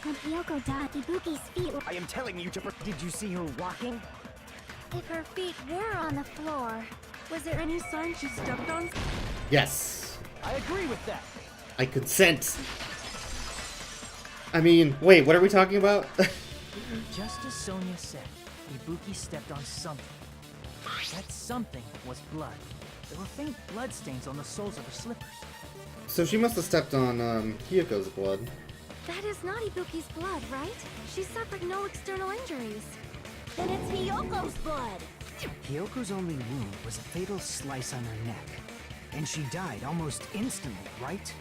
Speaker 6: When Hiyoko died, Ibuki's feet were...
Speaker 4: I am telling you to... Did you see her walking?
Speaker 5: If her feet were on the floor, was there any sign she stepped on?
Speaker 1: Yes.
Speaker 4: I agree with that.
Speaker 1: I consent. I mean, wait, what are we talking about?
Speaker 7: Just as Sonia said, Ibuki stepped on something. That something was blood. There were faint blood stains on the soles of her slippers.
Speaker 1: So she must have stepped on, Hiyoko's blood.
Speaker 5: That is not Ibuki's blood, right? She suffered no external injuries.
Speaker 10: Then it's Hiyoko's blood.
Speaker 8: Hyoko's only wound was a fatal slice on her neck. And she died almost instantly, right?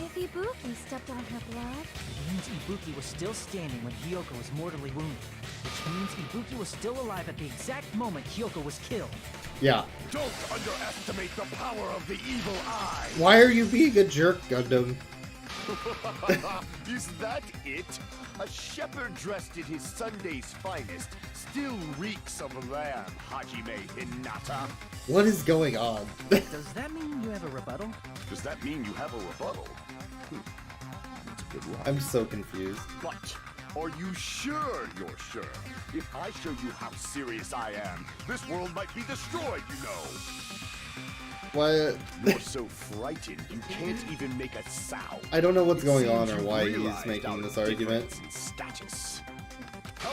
Speaker 5: If Ibuki stepped on her blood...
Speaker 7: It means Ibuki was still standing when Hiyoko was mortally wounded. Which means Ibuki was still alive at the exact moment Hiyoko was killed.
Speaker 1: Yeah.
Speaker 9: Don't underestimate the power of the evil eye!
Speaker 1: Why are you being a jerk, Gundam?
Speaker 9: Is that it? A shepherd dressed in his Sunday's finest still reeks of lamb, Hajime Hinata.
Speaker 1: What is going on?
Speaker 7: Does that mean you have a rebuttal?
Speaker 9: Does that mean you have a rebuttal? That's a good line.
Speaker 1: I'm so confused.
Speaker 9: But are you sure you're sure? If I show you how serious I am, this world might be destroyed, you know.
Speaker 1: What?
Speaker 9: You're so frightened you can't even make a sound.
Speaker 1: I don't know what's
Speaker 9: It
Speaker 1: going
Speaker 9: seems
Speaker 1: on or
Speaker 9: you
Speaker 1: why he's
Speaker 9: realized
Speaker 1: making
Speaker 9: our
Speaker 1: this argument.
Speaker 9: difference in status.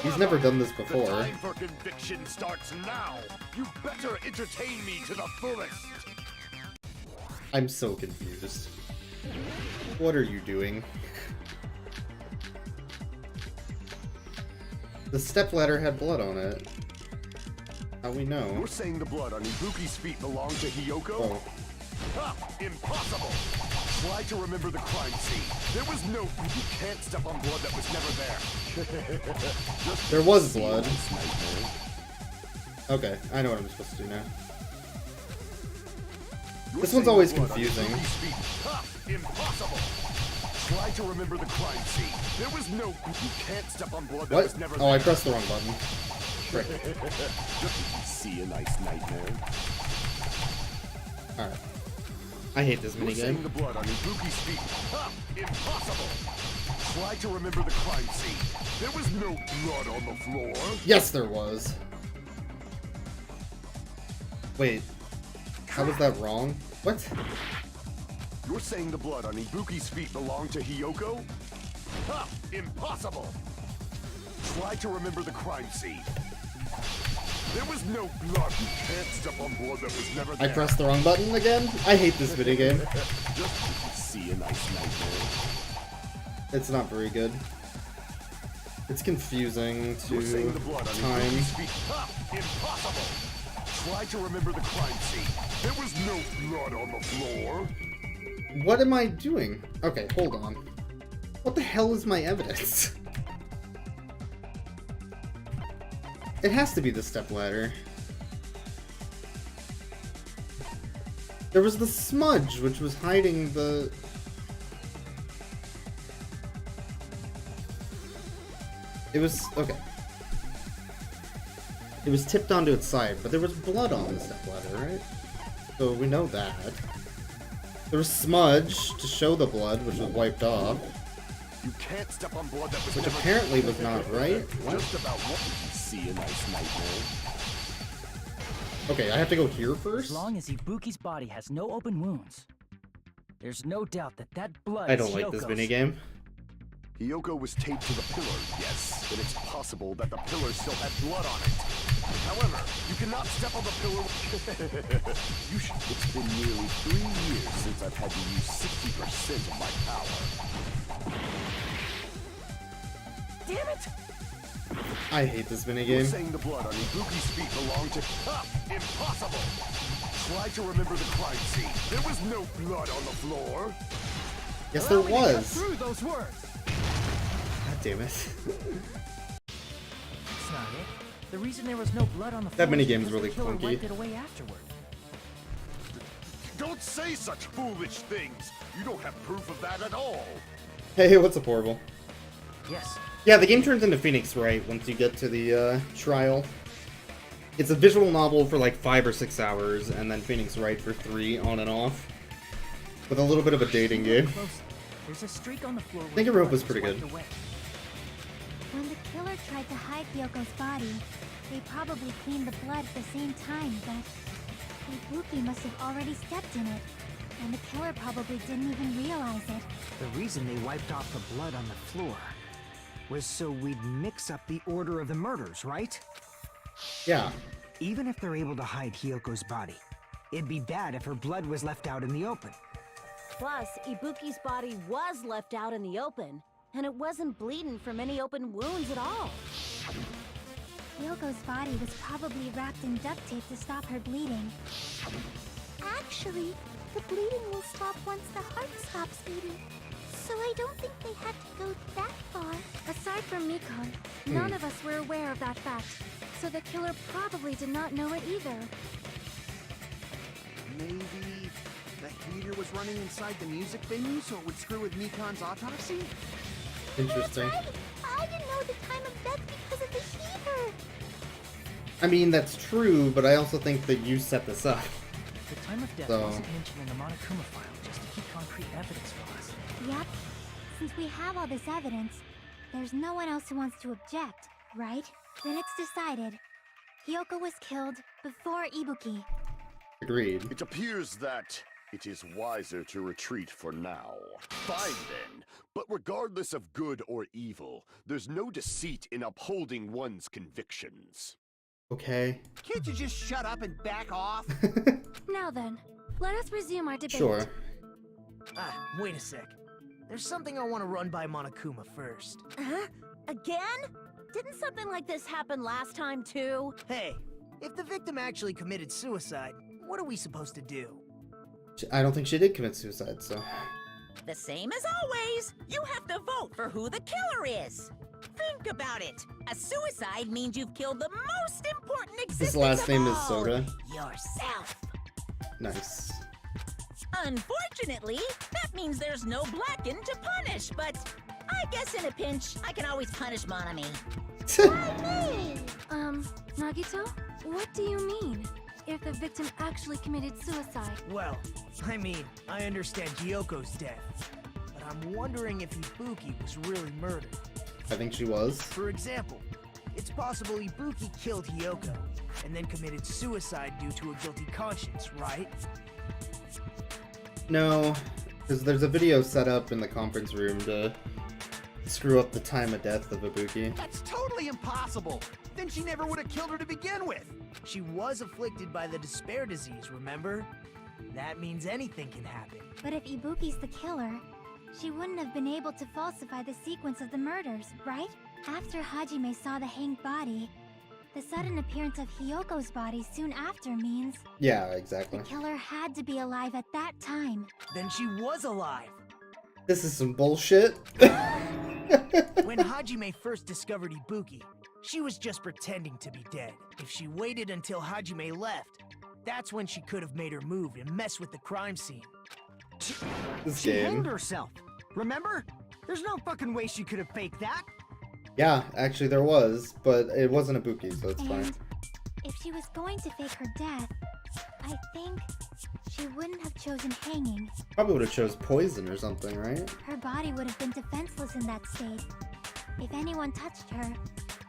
Speaker 1: He's never done this
Speaker 9: The
Speaker 1: before.
Speaker 9: time for conviction starts now. You better entertain me to the fullest.
Speaker 1: I'm so confused. What are you doing? The stepladder had blood on it. How we know?
Speaker 9: You're saying the blood on Ibuki's feet belonged to Hiyoko?
Speaker 1: Oh.
Speaker 9: Ha! Impossible! Try to remember the crime scene. There was no... You can't step on blood that was never there.
Speaker 1: There was blood.
Speaker 9: This nightmare.
Speaker 1: Okay, I know what I'm supposed to do now.
Speaker 9: You're
Speaker 1: This one's
Speaker 9: saying
Speaker 1: always
Speaker 9: the blood on
Speaker 1: confusing.
Speaker 9: Ibuki's feet. Ha! Impossible! Try to remember the crime scene. There was no... You can't step on blood that
Speaker 1: What?
Speaker 9: was never
Speaker 1: Oh,
Speaker 9: there.
Speaker 1: I pressed the wrong button. Frick.
Speaker 9: See a nice nightmare.
Speaker 1: Alright. I hate this
Speaker 9: You're saying
Speaker 1: minigame.
Speaker 9: the blood on Ibuki's feet. Ha! Impossible! Try to remember the crime scene. There was no blood on the floor.
Speaker 1: Yes, there was. Wait. How was that wrong? What?
Speaker 9: You're saying the blood on Ibuki's feet belonged to Hiyoko? Ha! Impossible! Try to remember the crime scene. There was no blood. You can't step on blood that was never
Speaker 1: I
Speaker 9: there.
Speaker 1: pressed the wrong button again? I hate this minigame.
Speaker 9: Just see a nice nightmare.
Speaker 1: It's not very good. It's confusing
Speaker 9: You're saying the
Speaker 1: to
Speaker 9: blood on
Speaker 1: time.
Speaker 9: Ibuki's feet. Ha! Impossible! Try to remember the crime scene. There was no blood on the floor.
Speaker 1: What am I doing? Okay, hold on. What the hell is my evidence? It has to be the stepladder. There was the smudge, which was hiding the... It was... okay. It was tipped onto its side, but there was blood on the stepladder, right? So we know that. There was smudge to show the blood, which was wiped off.
Speaker 9: You can't step on blood that was
Speaker 1: Which
Speaker 9: never
Speaker 1: apparently was not right. What?
Speaker 9: Just about what you see a nice nightmare.
Speaker 1: Okay, I have to go here
Speaker 7: As
Speaker 1: first?
Speaker 7: long as Ibuki's body has no open wounds, there's no doubt that that blood
Speaker 1: I
Speaker 7: is
Speaker 1: don't like this
Speaker 7: Hyoko's.
Speaker 1: minigame.
Speaker 9: Hiyoko was taped to the pillar, yes, but it's possible that the pillar still had blood on it. However, you cannot step on the pillar. You should. It's been nearly 3 years since I've had to use 60% of my power.
Speaker 7: Damn it!
Speaker 1: I hate this
Speaker 9: You're
Speaker 1: minigame.
Speaker 9: saying the blood on Ibuki's feet belonged to... Ha! Impossible! Try to remember the crime scene. There was no blood on the floor.
Speaker 1: Yes, there
Speaker 4: Allow me to cut
Speaker 1: was.
Speaker 4: through those words.
Speaker 1: God damn it.
Speaker 7: That's not it. The reason there was no blood on the
Speaker 1: That
Speaker 7: floor is
Speaker 1: minigame's
Speaker 7: because
Speaker 1: really
Speaker 7: the killer
Speaker 1: clunky.
Speaker 7: wiped it away afterward.
Speaker 9: Don't say such foolish things. You don't have proof of that at all.
Speaker 1: Hey, what's up, Horrible?
Speaker 7: Yes.
Speaker 1: Yeah, the game turns into Phoenix Wright once you get to the trial. It's a visual novel for like 5 or 6 hours, and then Phoenix Wright for 3 on and off. With a little bit of a dating game.
Speaker 7: There's a streak on the floor.
Speaker 1: Danganronpa's pretty good.
Speaker 6: When the killer tried to hide Hyoko's body, they probably cleaned the blood at the same time, but Ibuki must have already stepped in it, and the killer probably didn't even realize it.
Speaker 8: The reason they wiped off the blood on the floor was so we'd mix up the order of the murders, right?
Speaker 1: Yeah.
Speaker 8: Even if they're able to hide Hyoko's body, it'd be bad if her blood was left out in the open.
Speaker 10: Plus, Ibuki's body was left out in the open, and it wasn't bleeding from any open wounds at all.
Speaker 6: Hyoko's body was probably wrapped in duct tape to stop her bleeding. Actually, the bleeding will stop once the heart stops beating. So I don't think they had to go that far.
Speaker 5: Aside from Mikon, none of us were aware of that fact, so the killer probably did not know it either.
Speaker 4: Maybe the heater was running inside the music venue so it would screw with Mikon's autopsy?
Speaker 1: Interesting.
Speaker 6: That's right! I didn't know the time of death because of the heater!
Speaker 1: I mean, that's true, but I also think that you set this up.
Speaker 7: The time of death wasn't mentioned in the Monokuma file, just to keep concrete evidence for us.
Speaker 6: Yep. Since we have all this evidence, there's no one else who wants to object, right? Then it's decided. Hyoko was killed before Ibuki.
Speaker 1: Agreed.
Speaker 9: It appears that it is wiser to retreat for now. Fine then, but regardless of good or evil, there's no deceit in upholding one's convictions.
Speaker 1: Okay.
Speaker 4: Can't you just shut up and back off?
Speaker 5: Now then, let us resume our debate.
Speaker 1: Sure.
Speaker 3: Wait a sec. There's something I want to run by Monokuma first.
Speaker 10: Huh? Again? Didn't something like this happen last time too?
Speaker 3: Hey, if the victim actually committed suicide, what are we supposed to do?
Speaker 1: I don't think she did commit suicide, so...
Speaker 2: The same as always. You have to vote for who the killer is. Think about it. A suicide means you've killed the most important existence
Speaker 1: His last
Speaker 2: of
Speaker 1: name is
Speaker 2: all,
Speaker 1: Soda.
Speaker 2: yourself.
Speaker 1: Nice.
Speaker 2: Unfortunately, that means there's no Blackened to punish, but I guess in a pinch, I can always punish Monami.
Speaker 5: Nagito, what do you mean? If the victim actually committed suicide?
Speaker 3: Well, I mean, I understand Hyoko's death, but I'm wondering if Ibuki was really murdered.
Speaker 1: I think she was.
Speaker 3: For example, it's possible Ibuki killed Hyoko, and then committed suicide due to a guilty conscience, right?
Speaker 1: No, because there's a video set up in the conference room to screw up the time of death of Ibuki.
Speaker 4: That's totally impossible! Then she never would have killed her to begin with!
Speaker 3: She was afflicted by the despair disease, remember? That means anything can happen.
Speaker 6: But if Ibuki's the killer, she wouldn't have been able to falsify the sequence of the murders, right? After Hajime saw the hanged body, the sudden appearance of Hyoko's body soon after means...
Speaker 1: Yeah, exactly.
Speaker 6: The killer had to be alive at that time.
Speaker 3: Then she was alive!
Speaker 1: This is some bullshit.
Speaker 3: When Hajime first discovered Ibuki, she was just pretending to be dead. If she waited until Hajime left, that's when she could have made her move and mess with the crime scene.
Speaker 1: This
Speaker 8: She
Speaker 1: game.
Speaker 8: hanged herself, remember? There's no fucking way she could have faked that.
Speaker 1: Yeah, actually there was, but it wasn't Ibuki, so it's fine.
Speaker 6: And if she was going to fake her death, I think she wouldn't have chosen hanging.
Speaker 1: Probably would have chose poison or something, right?
Speaker 6: Her body would have been defenseless in that state. If anyone touched her,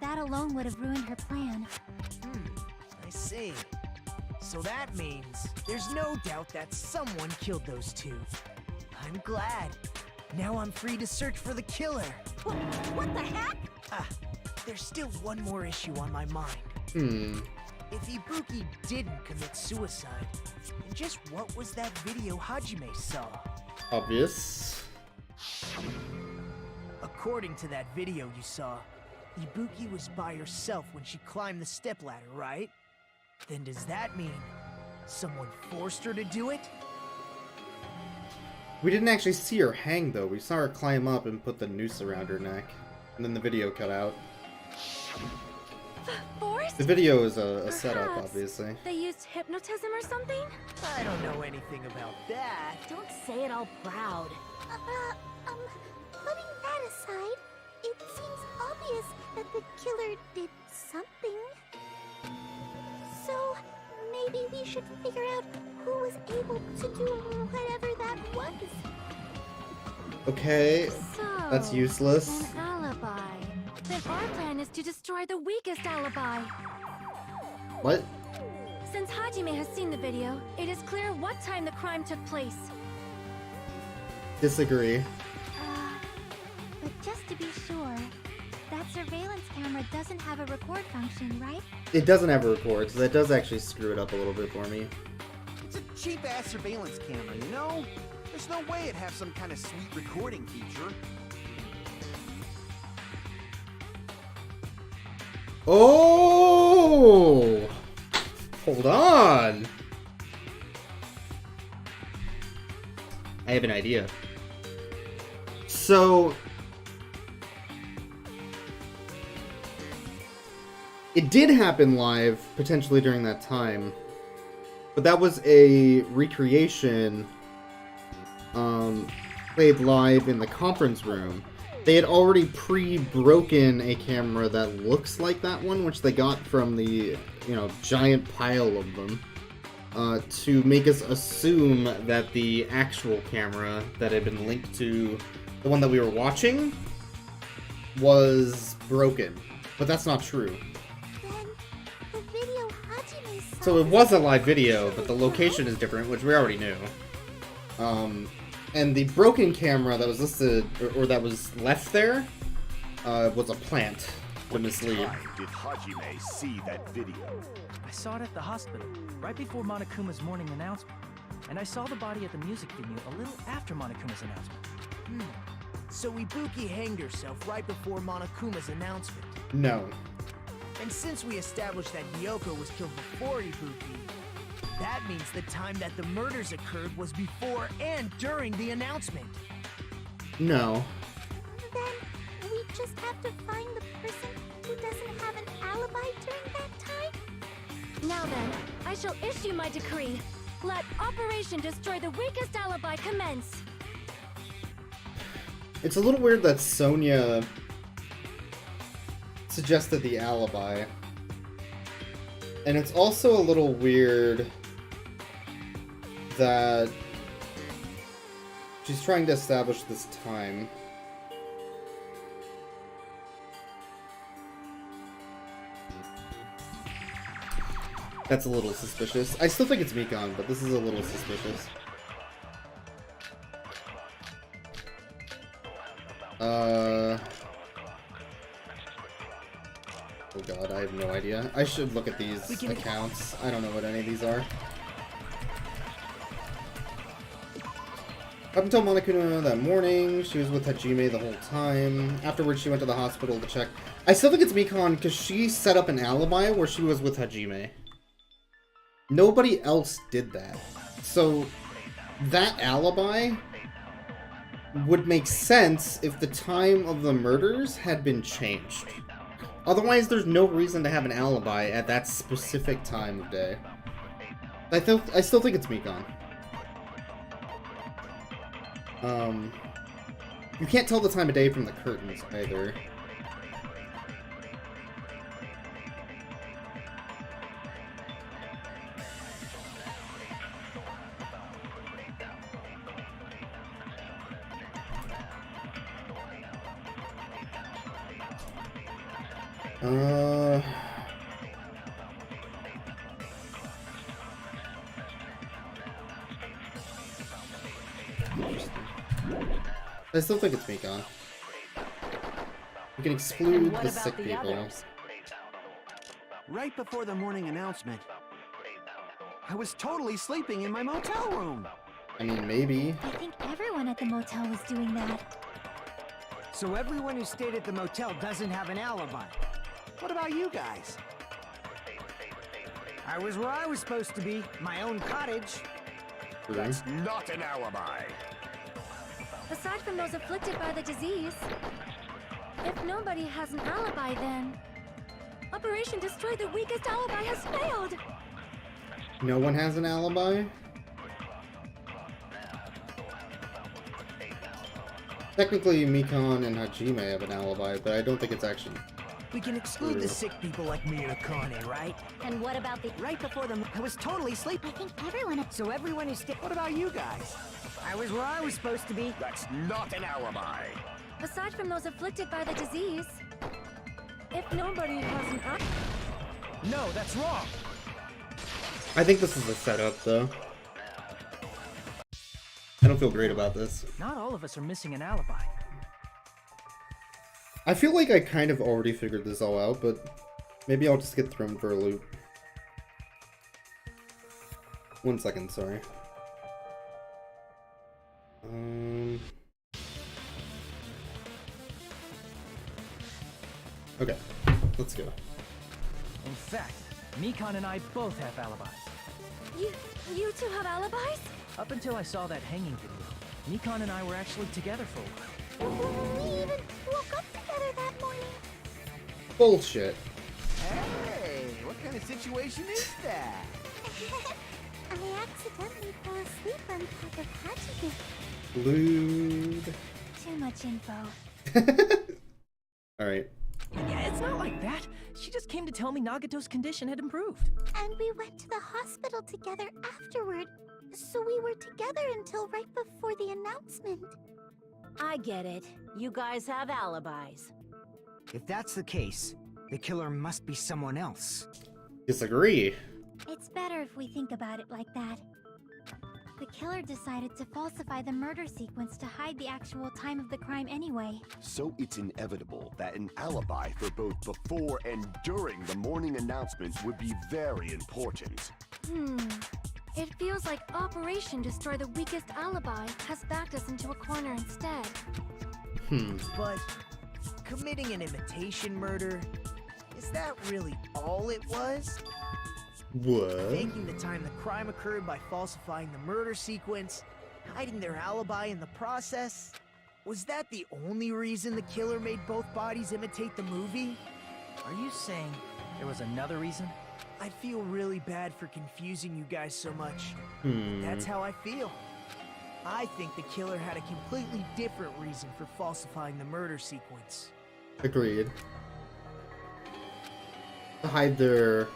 Speaker 6: that alone would have ruined her plan.
Speaker 3: I see. So that means there's no doubt that someone killed those two. I'm glad. Now I'm free to search for the killer.
Speaker 10: What the heck?
Speaker 3: There's still one more issue on my mind. If Ibuki didn't commit suicide, then just what was that video Hajime saw?
Speaker 1: Obvious.
Speaker 3: According to that video you saw, Ibuki was by herself when she climbed the stepladder, right? Then does that mean someone forced her to do it?
Speaker 1: We didn't actually see her hang, though. We saw her climb up and put the noose around her neck. And then the video cut out.
Speaker 5: Forced?
Speaker 1: The video is a setup,
Speaker 5: Perhaps
Speaker 1: obviously.
Speaker 5: They used hypnotism or something?
Speaker 3: I don't know anything about that.
Speaker 10: Don't say it all proud.
Speaker 6: Putting that aside, it seems obvious that the killer did something. So, maybe we should figure out who was able to do whatever that was.
Speaker 1: Okay,
Speaker 5: So,
Speaker 1: that's useless.
Speaker 5: an alibi. Then our plan is to destroy the weakest alibi.
Speaker 1: What?
Speaker 5: Since Hajime has seen the video, it is clear what time the crime took place.
Speaker 1: Disagree.
Speaker 6: But just to be sure, that surveillance camera doesn't have a record function, right?
Speaker 1: It doesn't have a record, so that does actually screw it up a little bit for me.
Speaker 4: It's a cheap-ass surveillance camera, you know? There's no way it'd have some kind of sweet recording feature.
Speaker 1: Oh! Hold on! I have an idea. So... it did happen live, potentially during that time. But that was a recreation played live in the conference room. They had already pre-broken a camera that looks like that one, which they got from the, giant pile of them, to make us assume that the actual camera that had been linked to the one that we were watching was broken. But that's not true.
Speaker 6: Then, the video Hajime saw...
Speaker 1: So it was a live video, but the location is different, which we already knew. And the broken camera that was listed, or that was left there, was a plant to mislead.
Speaker 9: What time did Hajime see that video?
Speaker 7: I saw it at the hospital, right before Monokuma's morning announcement. And I saw the body at the music venue a little after Monokuma's announcement.
Speaker 3: So Ibuki hanged herself right before Monokuma's announcement.
Speaker 1: No.
Speaker 3: And since we established that Hiyoko was killed before Ibuki, that means the time that the murders occurred was before and during the announcement.
Speaker 1: No.
Speaker 6: Then, we just have to find the person who doesn't have an alibi during that time?
Speaker 5: Now then, I shall issue my decree. Let Operation Destroy the Weakest Alibi commence.
Speaker 1: It's a little weird that Sonia suggested the alibi. And it's also a little weird that she's trying to establish this time. That's a little suspicious. I still think it's Mikon, but this is a little suspicious. Oh god, I have no idea. I should look at these accounts. I don't know what any of these are. Up until Monokuma that morning, she was with Hajime the whole time. Afterwards, she went to the hospital to check. I still think it's Mikon because she set up an alibi where she was with Hajime. Nobody else did that. So, that alibi would make sense if the time of the murders had been changed. Otherwise, there's no reason to have an alibi at that specific time of day. I still think it's Mikon. You can't tell the time of day from the curtains either. I still think it's Mikon. We can exclude the sick people.
Speaker 4: Right before the morning announcement, I was totally sleeping in my motel room.
Speaker 1: I mean, maybe.
Speaker 6: I think everyone at the motel was doing that.
Speaker 8: So everyone who stayed at the motel doesn't have an alibi.
Speaker 4: What about you guys?
Speaker 8: I was where I was supposed to be, my own cottage.
Speaker 9: That's not an alibi.
Speaker 5: Aside from those afflicted by the disease, if nobody has an alibi, then Operation Destroy the Weakest Alibi has failed.
Speaker 1: No one has an alibi? Technically, Mikon and Hajime have an alibi, but I don't think it's actually...
Speaker 3: We can exclude the sick people like me and Akane, right?
Speaker 10: And what about the...
Speaker 8: Right before them, I was totally sleeping.
Speaker 6: I think everyone...
Speaker 8: So everyone is... What about you guys? I was where I was supposed to be.
Speaker 9: That's not an alibi.
Speaker 5: Aside from those afflicted by the disease, if nobody has an eye...
Speaker 7: No, that's wrong.
Speaker 1: I think this is a setup, though. I don't feel great about this.
Speaker 7: Not all of us are missing an alibi.
Speaker 1: I feel like I kind of already figured this all out, but maybe I'll just get thrown for a loop. 1 second, sorry. Okay, let's go.
Speaker 7: In fact, Mikon and I both have alibis.
Speaker 5: You two have alibis?
Speaker 7: Up until I saw that hanging video, Mikon and I were actually together for a while.
Speaker 6: We even woke up together that morning.
Speaker 1: Bullshit.
Speaker 3: Hey, what kind of situation is that?
Speaker 6: I accidentally fell asleep on top of Hajime.
Speaker 1: Lewd.
Speaker 6: Too much info.
Speaker 1: Alright.
Speaker 7: Yeah, it's not like that. She just came to tell me Nagato's condition had improved.
Speaker 6: And we went to the hospital together afterward. So we were together until right before the announcement.
Speaker 10: I get it. You guys have alibis.
Speaker 8: If that's the case, the killer must be someone else.
Speaker 1: Disagree.
Speaker 6: It's better if we think about it like that. The killer decided to falsify the murder sequence to hide the actual time of the crime anyway.
Speaker 9: So it's inevitable that an alibi for both before and during the morning announcement would be very important.
Speaker 5: It feels like Operation Destroy the Weakest Alibi has backed us into a corner instead.
Speaker 3: But committing an imitation murder, is that really all it was?
Speaker 1: What?
Speaker 3: Faking the time the crime occurred by falsifying the murder sequence, hiding their alibi in the process? Was that the only reason the killer made both bodies imitate the movie?
Speaker 7: Are you saying there was another reason?
Speaker 3: I feel really bad for confusing you guys so much. That's how I feel. I think the killer had a completely different reason for falsifying the murder sequence.
Speaker 1: Agreed. To hide their...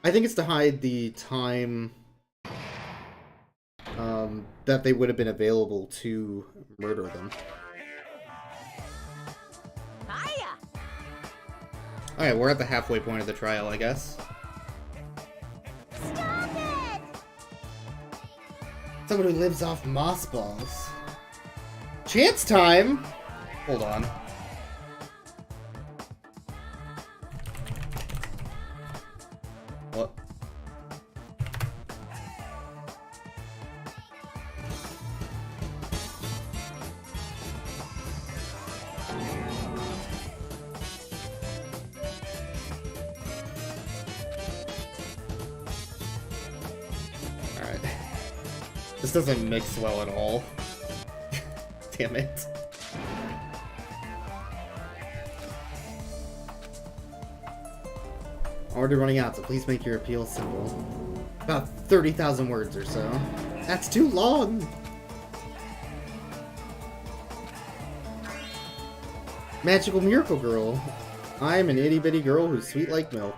Speaker 1: I think it's to hide the time that they would have been available to murder them.
Speaker 2: Hiya!
Speaker 1: Alright, we're at the halfway point of the trial, I guess.
Speaker 6: Stop it!
Speaker 1: Someone who lives off moss balls. Chance time! Hold on. What? Alright. This doesn't mix well at all. Damn it. Already running out, so please make your appeal simple. About 30,000 words or so. That's too long! Magical Miracle Girl. I'm an itty bitty girl who's sweet like milk.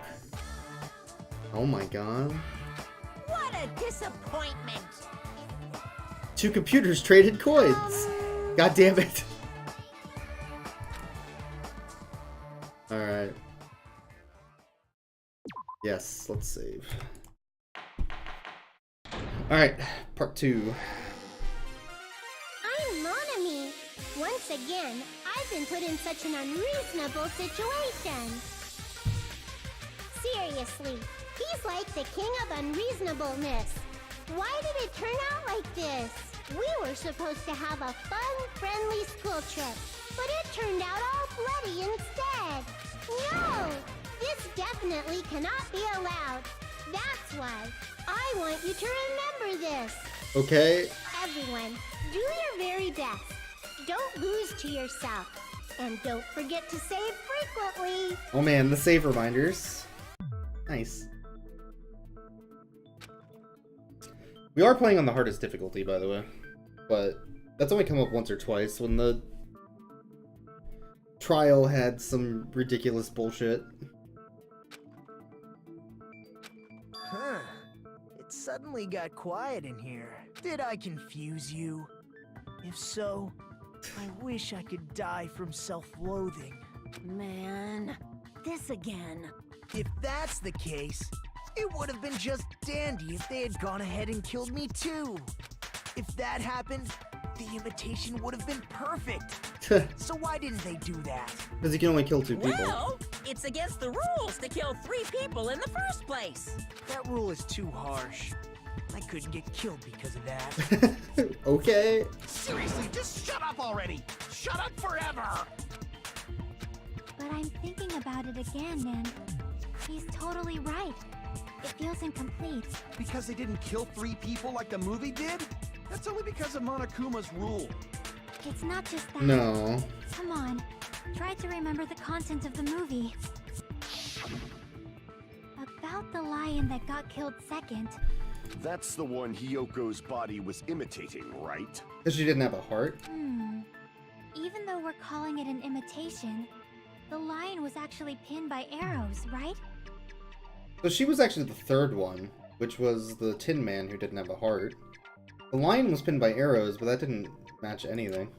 Speaker 1: Oh my god.
Speaker 2: What a disappointment!
Speaker 1: 2 computers traded coins! God damn it! Alright. Yes, let's save. Alright, part 2.
Speaker 6: I'm Monami. Once again, I've been put in such an unreasonable situation. Seriously, he's like the king of unreasonableness. Why did it turn out like this? We were supposed to have a fun, friendly school trip, but it turned out all bloody instead. No! This definitely cannot be allowed. That's why I want you to remember this.
Speaker 1: Okay.
Speaker 6: Everyone, do your very best. Don't lose to yourself. And don't forget to save frequently.
Speaker 1: Oh man, the save reminders. Nice. We are playing on the hardest difficulty, by the way. But that's only come up once or twice when the trial had some ridiculous bullshit.
Speaker 3: Huh. It suddenly got quiet in here. Did I confuse you? If so, I wish I could die from self-loathing.
Speaker 10: Man, this again.
Speaker 3: If that's the case, it would have been just dandy if they had gone ahead and killed me too. If that happened, the imitation would have been perfect. So why didn't they do that?
Speaker 1: Because you can only kill 2 people.
Speaker 2: Well, it's against the rules to kill 3 people in the first place.
Speaker 3: That rule is too harsh. I couldn't get killed because of that.
Speaker 1: Okay.
Speaker 4: Seriously, just shut up already! Shut up forever!
Speaker 6: But I'm thinking about it again, and he's totally right. It feels incomplete.
Speaker 4: Because they didn't kill 3 people like the movie did? That's only because of Monokuma's rule.
Speaker 6: It's not just that.
Speaker 1: No.
Speaker 6: Come on. Try to remember the content of the movie. About the lion that got killed second.
Speaker 9: That's the one Hyoko's body was imitating, right?
Speaker 1: Because she didn't have a heart.
Speaker 6: Even though we're calling it an imitation, the lion was actually pinned by arrows, right?
Speaker 1: So she was actually the 3rd one, which was the Tin Man who didn't have a heart. The lion was pinned by arrows, but that didn't match anything.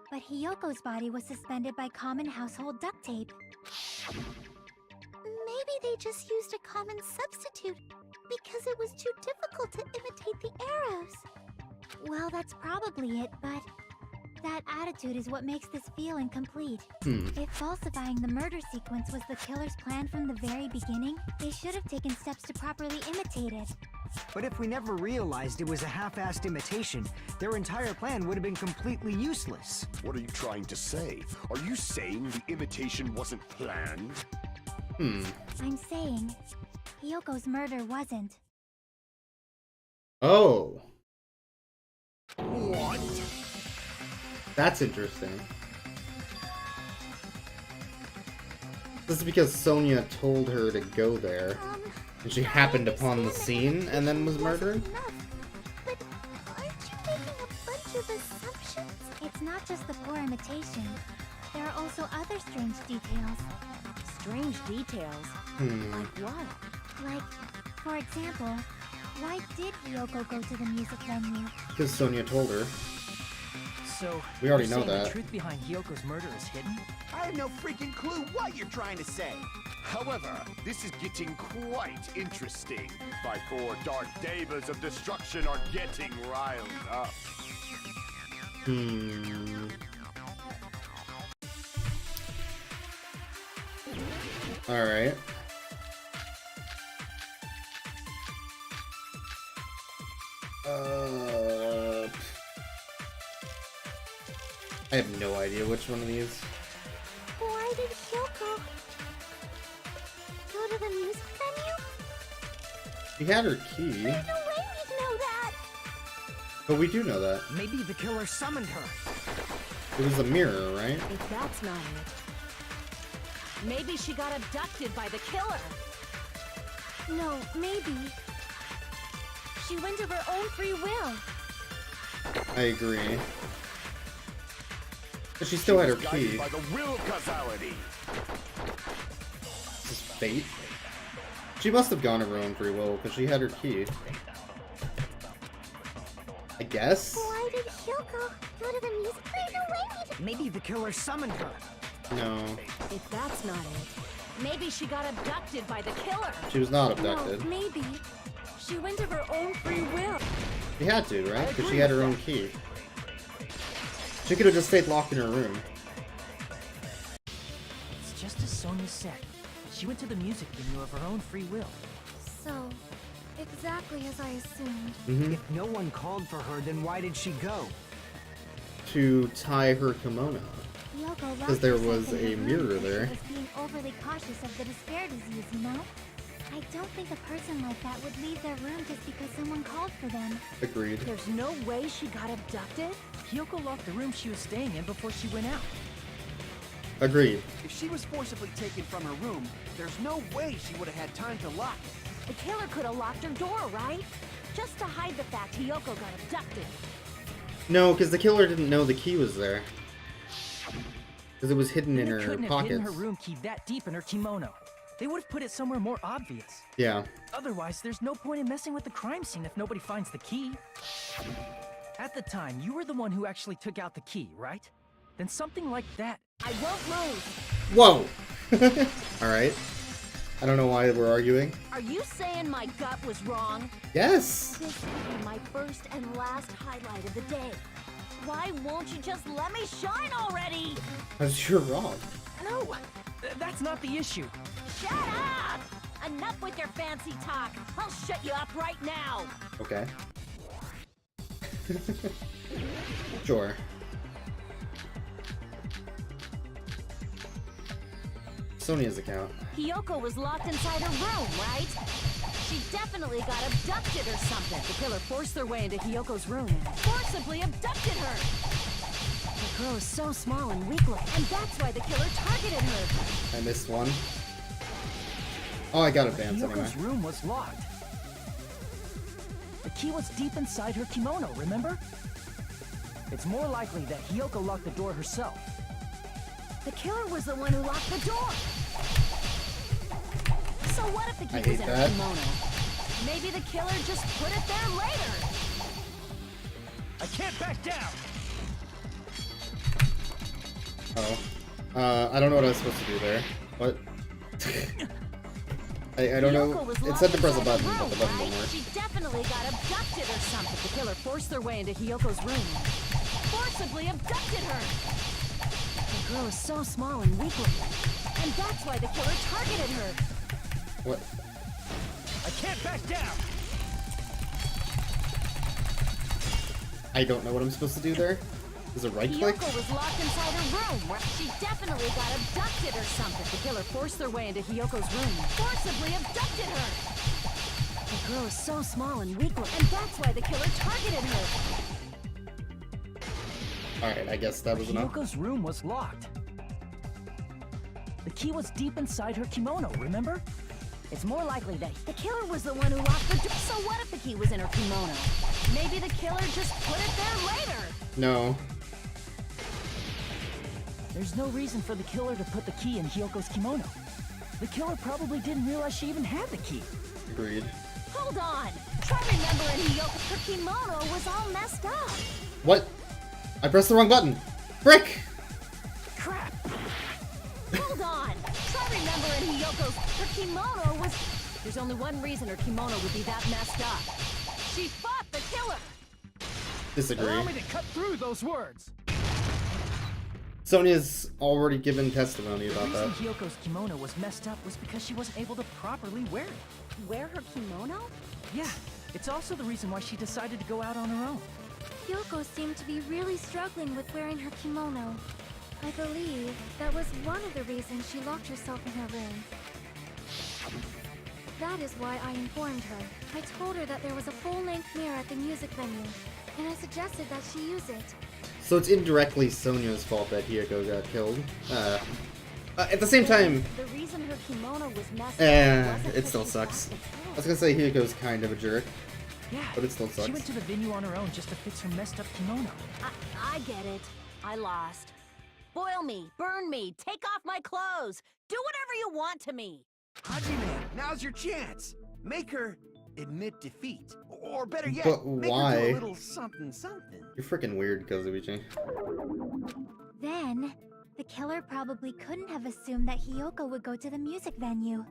Speaker 6: But Hyoko's body was suspended by common household duct tape. Maybe they just used a common substitute because it was too difficult to imitate the arrows. Well, that's probably it, but that attitude is what makes this feel incomplete. If falsifying the murder sequence was the killer's plan from the very beginning, they should have taken steps to properly imitate it.
Speaker 8: But if we never realized it was a half-assed imitation, their entire plan would have been completely useless.
Speaker 9: What are you trying to say? Are you saying the imitation wasn't planned?
Speaker 6: I'm saying Hyoko's murder wasn't.
Speaker 1: Oh.
Speaker 9: What?
Speaker 1: That's interesting. This is because Sonia told her to go there, and she happened upon the scene and then was murdered?
Speaker 6: But aren't you making a bunch of assumptions? It's not just the poor imitation. There are also other strange details.
Speaker 10: Strange details? Like what?
Speaker 6: Like, for example, why did Hyoko go to the music venue?
Speaker 1: Because Sonia told her.
Speaker 7: So,
Speaker 1: We already
Speaker 7: you're
Speaker 1: know
Speaker 7: saying
Speaker 1: that.
Speaker 7: the truth behind Hyoko's murder is hidden?
Speaker 4: I have no freaking clue what you're trying to say.
Speaker 9: However, this is getting quite interesting. My 4 dark devas of destruction are getting riled up.
Speaker 1: Alright. I have no idea which one of these.
Speaker 6: Why did Hyoko go to the music venue?
Speaker 1: She had her key,
Speaker 6: There's no way we'd know that!
Speaker 1: but we do know that.
Speaker 8: Maybe the killer summoned her.
Speaker 1: It was a mirror, right?
Speaker 10: If that's not it. Maybe she got abducted by the killer.
Speaker 6: No, maybe. She went of her own free will.
Speaker 1: I agree. But she still had her
Speaker 9: Guided
Speaker 1: key.
Speaker 9: by the will of causality.
Speaker 1: This is fate. She must have gone of her own free will, because she had her key. I guess?
Speaker 6: Why did Hyoko go to the music venue? There's no way we'd...
Speaker 8: Maybe the killer summoned her.
Speaker 1: No.
Speaker 10: If that's not it, maybe she got abducted by the killer.
Speaker 1: She was not abducted.
Speaker 6: No, maybe. She went of her own free will.
Speaker 1: She had to, right? Because she had her own key. She could have just stayed locked in her room.
Speaker 7: It's just as Sonia said. She went to the music venue of her own free will.
Speaker 5: So, exactly as I assumed.
Speaker 8: If no one called for her, then why did she go?
Speaker 1: To tie her kimono.
Speaker 6: Hyoko
Speaker 1: Because there
Speaker 6: locked
Speaker 1: was
Speaker 6: herself in
Speaker 1: a
Speaker 6: her room
Speaker 1: mirror
Speaker 6: because
Speaker 1: there.
Speaker 6: She was being overly cautious of the despair disease, you know? I don't think a person like that would leave their room just because someone called for them.
Speaker 1: Agreed.
Speaker 10: There's no way she got abducted?
Speaker 7: Hyoko locked the room she was staying in before she went out.
Speaker 1: Agreed.
Speaker 4: If she was forcibly taken from her room, there's no way she would have had time to lock it.
Speaker 10: The killer could have locked her door, right? Just to hide the fact Hiyoko got abducted.
Speaker 1: No, because the killer didn't know the key was there. Because it was hidden in
Speaker 7: They
Speaker 1: her
Speaker 7: couldn't have
Speaker 1: pockets.
Speaker 7: hidden her room key that deep in her kimono. They would have put it somewhere more obvious.
Speaker 1: Yeah.
Speaker 7: Otherwise, there's no point in messing with the crime scene if nobody finds the key. At the time, you were the one who actually took out the key, right? Then something like that.
Speaker 10: I won't move.
Speaker 1: Whoa! Alright. I don't know why we're arguing.
Speaker 10: Are you saying my gut was wrong?
Speaker 1: Yes!
Speaker 10: This will be my first and last highlight of the day. Why won't you just let me shine already?
Speaker 1: Because you're wrong.
Speaker 7: No, that's not the issue.
Speaker 10: Shut up! Enough with your fancy talk. I'll shut you up right now.
Speaker 1: Okay. Sure. Sonia's account.
Speaker 10: Hiyoko was locked inside her room, right? She definitely got abducted or something.
Speaker 2: The killer forced their way into Hiyoko's room.
Speaker 10: Forcibly abducted her.
Speaker 2: The girl is so small and weak-looking.
Speaker 10: And that's why the killer targeted her.
Speaker 1: I missed one. Oh, I got advance anyway.
Speaker 7: Hiyoko's room was locked. The key was deep inside her kimono, remember? It's more likely that Hiyoko locked the door herself.
Speaker 10: The killer was the one who locked the door. So what if the
Speaker 1: I
Speaker 10: key was
Speaker 1: hate
Speaker 10: in her
Speaker 1: that.
Speaker 10: kimono? Maybe the killer just put it there later.
Speaker 7: I can't back down!
Speaker 1: Oh. I don't know what I was supposed to do there. What? I don't know.
Speaker 10: Hiyoko was
Speaker 1: It
Speaker 10: locked
Speaker 1: said to press a
Speaker 10: inside
Speaker 1: button,
Speaker 10: her
Speaker 1: but the
Speaker 10: room,
Speaker 1: button
Speaker 10: right?
Speaker 1: didn't work.
Speaker 10: She definitely got abducted or something.
Speaker 2: The killer forced their way into Hiyoko's room.
Speaker 10: Forcibly abducted her.
Speaker 2: The girl is so small and weak-looking.
Speaker 10: And that's why the killer targeted her.
Speaker 1: What?
Speaker 7: I can't back down!
Speaker 1: I don't know what I'm supposed to do there. Is it right click?
Speaker 10: Hiyoko was locked inside her room. She definitely got abducted or something.
Speaker 2: The killer forced their way into Hiyoko's room.
Speaker 10: Forcibly abducted her.
Speaker 2: The girl is so small and weak-looking.
Speaker 10: And that's why the killer targeted her.
Speaker 1: Alright, I guess that was enough.
Speaker 7: Hiyoko's room was locked. The key was deep inside her kimono, remember?
Speaker 2: It's more likely that
Speaker 10: The killer was the one who locked the door. So what if the key was in her kimono? Maybe the killer just put it there later.
Speaker 1: No.
Speaker 7: There's no reason for the killer to put the key in Hiyoko's kimono. The killer probably didn't realize she even had the key.
Speaker 1: Agreed.
Speaker 10: Hold on. Try remembering Hiyoko. Her kimono was all messed up.
Speaker 1: What? I pressed the wrong button. Frick!
Speaker 7: Crap!
Speaker 10: Hold on. Try remembering Hiyoko's. Her kimono was.
Speaker 2: there's only one reason her kimono would be that messed up.
Speaker 10: She fought the killer.
Speaker 1: Disagree.
Speaker 7: Allow me to cut through those words!
Speaker 1: Sonia's already given testimony
Speaker 7: The
Speaker 1: about
Speaker 7: reason
Speaker 1: that.
Speaker 7: Hiyoko's kimono was messed up was because she wasn't able to properly wear it.
Speaker 10: Wear her kimono?
Speaker 7: Yeah, it's also the reason why she decided to go out on her own.
Speaker 5: Yoko seemed to be really struggling with wearing her kimono. I believe that was one of the reasons she locked herself in her room. That is why I informed her. I told her that there was a full-length mirror at the music venue, and I suggested that she use it.
Speaker 1: So it's indirectly Sonia's fault that Hiyoko got killed. At the same time,
Speaker 10: The reason her kimono was messed up wasn't
Speaker 1: it
Speaker 10: 'cause
Speaker 1: still
Speaker 10: she
Speaker 1: sucks.
Speaker 10: fought the
Speaker 1: I was gonna say Hiyoko's kind of a jerk,
Speaker 7: Yeah,
Speaker 1: but it still sucks.
Speaker 7: she went to the venue on her own just to fix her messed up kimono.
Speaker 10: I get it. I lost. Boil me, burn me, take off my clothes. Do whatever you want to me.
Speaker 4: Hajime, now's your chance. Make her admit defeat. Or better yet,
Speaker 1: But
Speaker 4: make her
Speaker 1: why?
Speaker 4: do a little something something.
Speaker 1: You're freaking weird, Kazuichi.
Speaker 6: Then, the killer probably couldn't have assumed that Hiyoko would go to the music venue.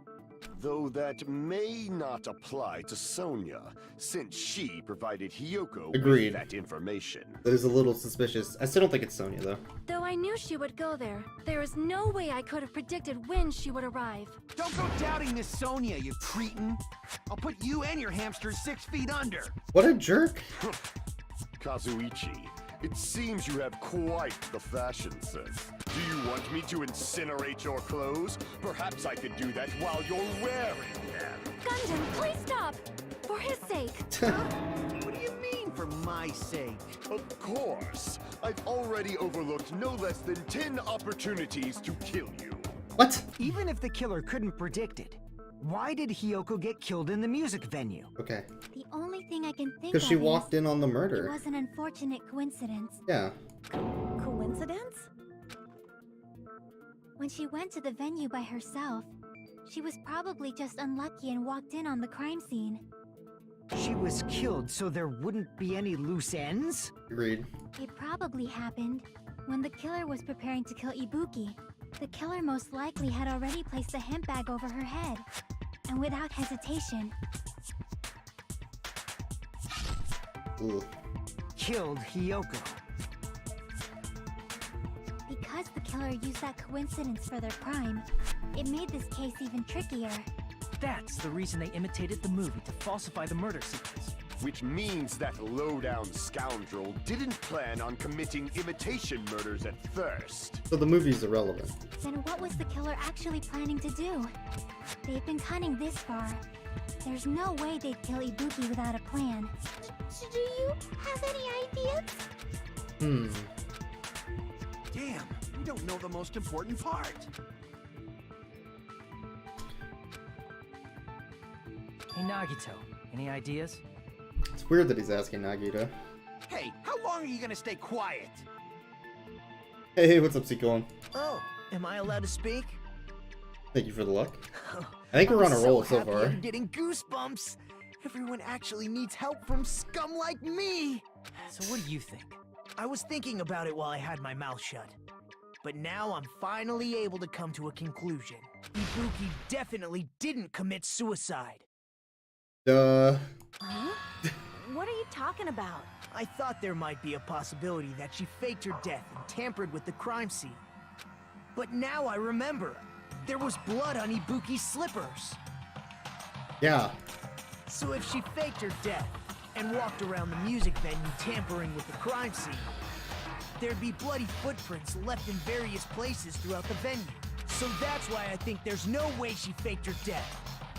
Speaker 9: Though that may not apply to Sonia, since she provided Hiyoko
Speaker 1: Agreed.
Speaker 9: with that information.
Speaker 1: That is a little suspicious. I still don't think it's Sonia, though.
Speaker 5: Though I knew she would go there, there is no way I could have predicted when she would arrive.
Speaker 4: Don't go doubting Miss Sonia, you cretin. I'll put you and your hamsters 6 feet under.
Speaker 1: What a jerk.
Speaker 9: Kazuichi, it seems you have quite the fashion sense. Do you want me to incinerate your clothes? Perhaps I could do that while you're wearing them.
Speaker 5: Gundam, please stop! For his sake!
Speaker 4: What do you mean, for my sake?
Speaker 9: Of course. I've already overlooked no less than 10 opportunities to kill you.
Speaker 1: What?
Speaker 8: Even if the killer couldn't predict it, Why did Hiyoko get killed in the music venue?
Speaker 1: Okay.
Speaker 6: The only thing I can think of
Speaker 1: Because she
Speaker 6: is
Speaker 1: walked in on the
Speaker 6: it
Speaker 1: murder.
Speaker 6: was an unfortunate coincidence.
Speaker 1: Yeah.
Speaker 2: Coincidence?
Speaker 6: When she went to the venue by herself, she was probably just unlucky and walked in on the crime scene.
Speaker 8: She was killed so there wouldn't be any loose ends?
Speaker 1: Agreed.
Speaker 6: It probably happened when the killer was preparing to kill Ibuki. The killer most likely had already placed a hemp bag over her head, and without hesitation,
Speaker 1: Ooh.
Speaker 8: Killed Hiyoko.
Speaker 6: because the killer used that coincidence for their crime, it made this case even trickier.
Speaker 7: That's the reason they imitated the movie to falsify the murder sequence.
Speaker 9: Which means that low-down scoundrel didn't plan on committing imitation murders at first.
Speaker 1: So the movie's irrelevant.
Speaker 6: Then what was the killer actually planning to do? They've been cunning this far. There's no way they'd kill Ibuki without a plan. Do you have any ideas?
Speaker 4: Damn, we don't know the most important part.
Speaker 7: Hey Nagito, any ideas?
Speaker 1: It's weird that he's asking Nagito.
Speaker 4: Hey, how long are you gonna stay quiet?
Speaker 1: Hey, what's up, Sequel?
Speaker 3: Oh, am I allowed to speak?
Speaker 1: Thank you for the luck. I think we're on a roll so
Speaker 3: happy
Speaker 1: far.
Speaker 3: I'm getting goosebumps. Everyone actually needs help from scum like me.
Speaker 7: So what do you think?
Speaker 3: I was thinking about it while I had my mouth shut. But now I'm finally able to come to a conclusion. Ibuki definitely didn't commit suicide.
Speaker 1: Duh.
Speaker 10: Huh? What are you talking about?
Speaker 3: I thought there might be a possibility that she faked her death and tampered with the crime scene. But now I remember. There was blood on Ibuki's slippers.
Speaker 1: Yeah.
Speaker 3: So if she faked her death and walked around the music venue tampering with the crime scene, there'd be bloody footprints left in various places throughout the venue. So that's why I think there's no way she faked her death.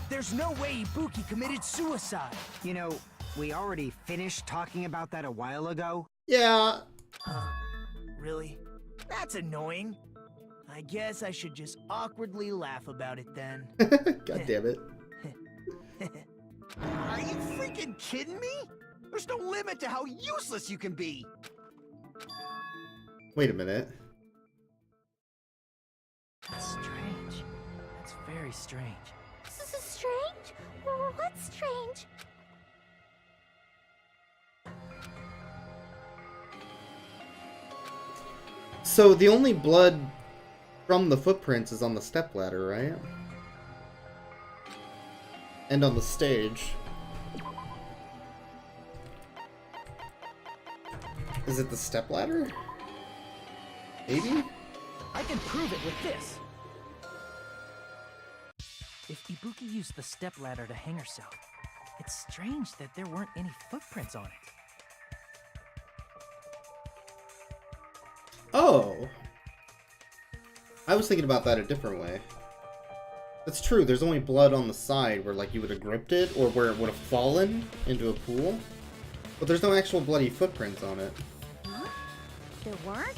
Speaker 3: There's no way Ibuki committed suicide.
Speaker 8: You know, we already finished talking about that a while ago.
Speaker 1: Yeah.
Speaker 3: Huh? Really? That's annoying. I guess I should just awkwardly laugh about it then.
Speaker 1: God damn it.
Speaker 4: Are you freaking kidding me? There's no limit to how useless you can be.
Speaker 1: Wait a minute.
Speaker 7: That's strange. That's very strange.
Speaker 6: This is strange? What's strange?
Speaker 1: So the only blood from the footprints is on the stepladder, right? And on the stage. Is it the stepladder? Maybe?
Speaker 7: I can prove it with this. If Ibuki used the stepladder to hang herself, it's strange that there weren't any footprints on it.
Speaker 1: Oh! I was thinking about that a different way. That's true, there's only blood on the side where like you would have gripped it, or where it would have fallen into a pool. But there's no actual bloody footprints on it.
Speaker 10: Huh? There weren't?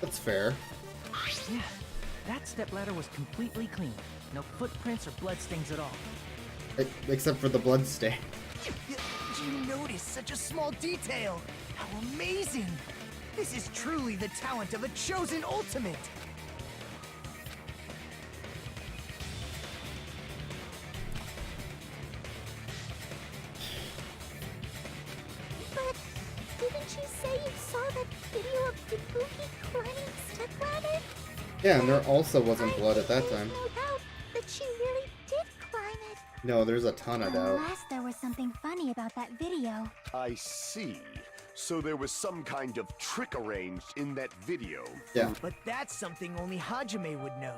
Speaker 1: That's fair.
Speaker 7: Yeah, that stepladder was completely clean. No footprints or bloodstains at all.
Speaker 1: Except for the blood stain.
Speaker 3: Do you notice such a small detail? How amazing! This is truly the talent of a chosen ultimate!
Speaker 6: But didn't you say you saw that video of Ibuki climbing stepladder?
Speaker 1: Yeah, and there also wasn't blood at that time.
Speaker 6: There's no doubt that she really did climb it.
Speaker 1: No, there's a ton of doubt.
Speaker 6: Unless there was something funny about that video.
Speaker 9: I see. So there was some kind of trick arranged in that video.
Speaker 1: Yeah.
Speaker 3: But that's something only Hajime would know,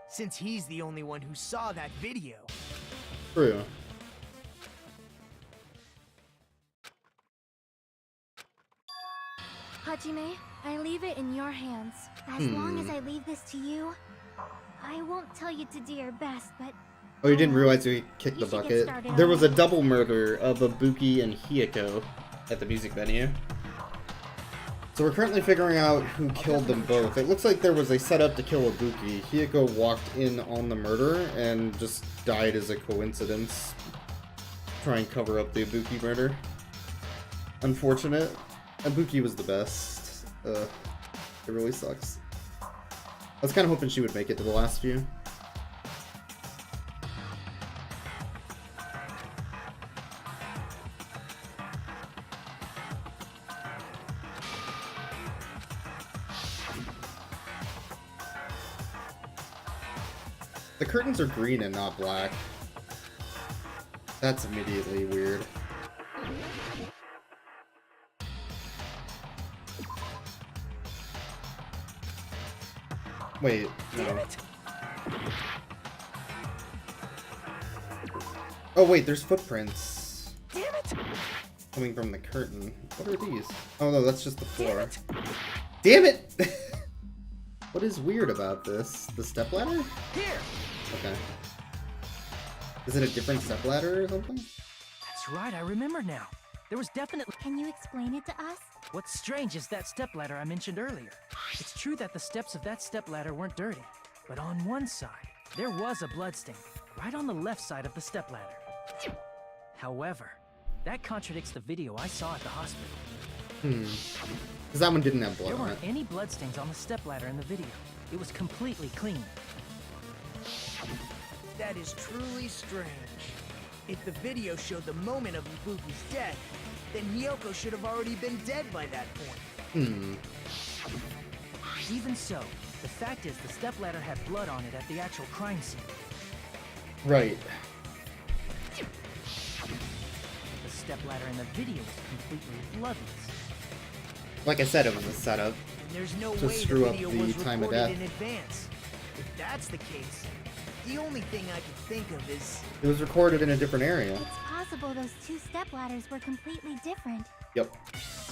Speaker 3: since he's the only one who saw that video.
Speaker 1: True.
Speaker 5: Hajime, I leave it in your hands.
Speaker 6: As long as I leave this to you, I won't tell you to do your best, but
Speaker 1: Oh, you didn't realize we kicked
Speaker 6: You
Speaker 1: the
Speaker 6: should get
Speaker 1: bucket?
Speaker 6: started
Speaker 1: There
Speaker 6: on
Speaker 1: was
Speaker 6: it.
Speaker 1: a double murder of Ibuki and Hiyoko at the music venue. So we're currently figuring out who killed them both. It looks like there was a setup to kill Ibuki. Hiyoko walked in on the murder and just died as a coincidence. Try and cover up the Ibuki murder. Unfortunate. Ibuki was the best. It really sucks. I was kind of hoping she would make it to the last few. The curtains are green and not black. That's immediately weird. Wait, no. Oh wait, there's footprints.
Speaker 3: Damn it!
Speaker 1: Coming from the curtain. What are these? Oh no, that's just the floor. Damn it! What is weird about this? The stepladder?
Speaker 3: Here!
Speaker 1: Okay. Is it a different stepladder or something?
Speaker 7: That's right, I remember now. There was definitely...
Speaker 6: Can you explain it to us?
Speaker 7: What's strange is that stepladder I mentioned earlier. It's true that the steps of that stepladder weren't dirty, but on one side, there was a bloodstain, right on the left side of the stepladder. However, that contradicts the video I saw at the hospital.
Speaker 1: Because that one didn't have blood
Speaker 7: There
Speaker 1: on it.
Speaker 7: weren't any bloodstains on the stepladder in the video. It was completely clean.
Speaker 3: That is truly strange. If the video showed the moment of Ibuki's death, then Hiyoko should have already been dead by that point.
Speaker 7: Even so, the fact is the stepladder had blood on it at the actual crime scene.
Speaker 1: Right.
Speaker 7: The stepladder in the video was completely bloodless.
Speaker 1: Like I said, it was a setup.
Speaker 3: There's no
Speaker 1: To
Speaker 3: way
Speaker 1: screw
Speaker 3: the
Speaker 1: up
Speaker 3: video
Speaker 1: the
Speaker 3: was
Speaker 1: time of
Speaker 3: recorded
Speaker 1: death.
Speaker 3: in advance. If that's the case, the only thing I can think of is...
Speaker 1: It was recorded in a different area.
Speaker 6: It's possible those two stepladders were completely different.
Speaker 1: Yep.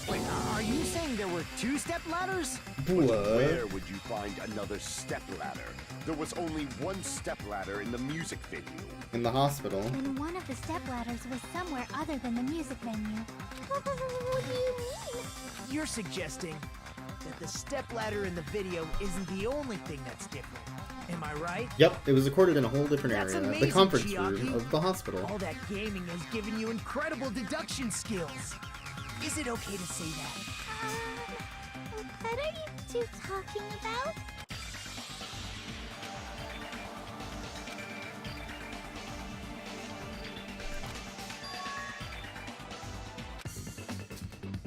Speaker 8: Wait, are you saying there were two step ladders?
Speaker 9: Where would you find another stepladder? There was only one stepladder in the music venue.
Speaker 1: In the hospital.
Speaker 6: Then one of the stepladders was somewhere other than the music venue. What do you mean?
Speaker 3: You're suggesting that the stepladder in the video isn't the only thing that's different. Am I right?
Speaker 1: Yep, it was recorded in a whole different
Speaker 3: That's
Speaker 1: area.
Speaker 3: amazing,
Speaker 1: The conference
Speaker 3: Chiaki.
Speaker 1: room of the hospital.
Speaker 3: All that gaming has given you incredible deduction skills. Is it okay to say that?
Speaker 6: What are you two talking about?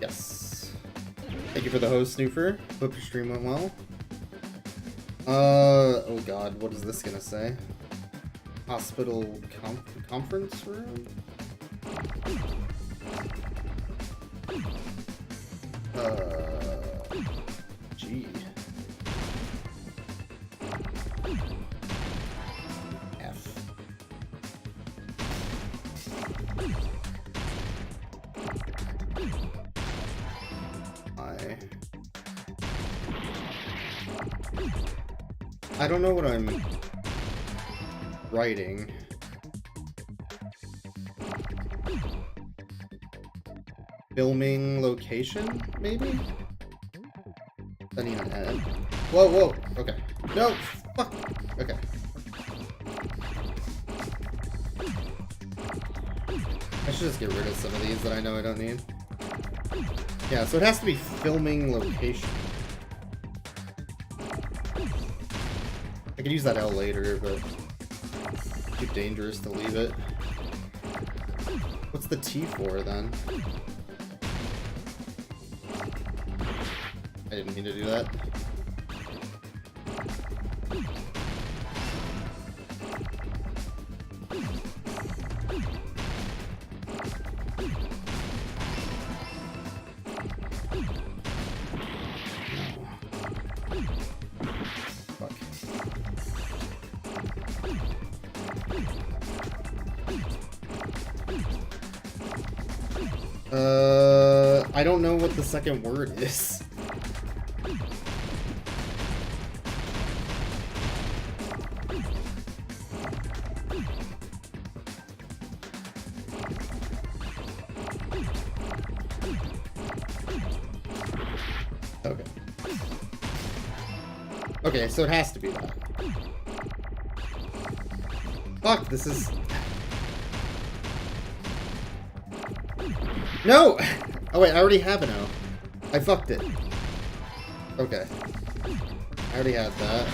Speaker 1: Yes. Thank you for the host, Snoofer. Hope your stream went well. Oh god, what is this gonna say? Hospital conference room? G. F. I don't know what I'm writing. Filming location, maybe? Doesn't even have. Whoa, whoa, okay. No, fuck. Okay. I should just get rid of some of these that I know I don't need. Yeah, so it has to be filming location. I could use that L later, but too dangerous to leave it. What's the T for then? I didn't mean to do that. Fuck. I don't know what the second word is. Okay. Okay, so it has to be that. Fuck, this is... No! Oh wait, I already have an O. I fucked it. Okay. I already had that.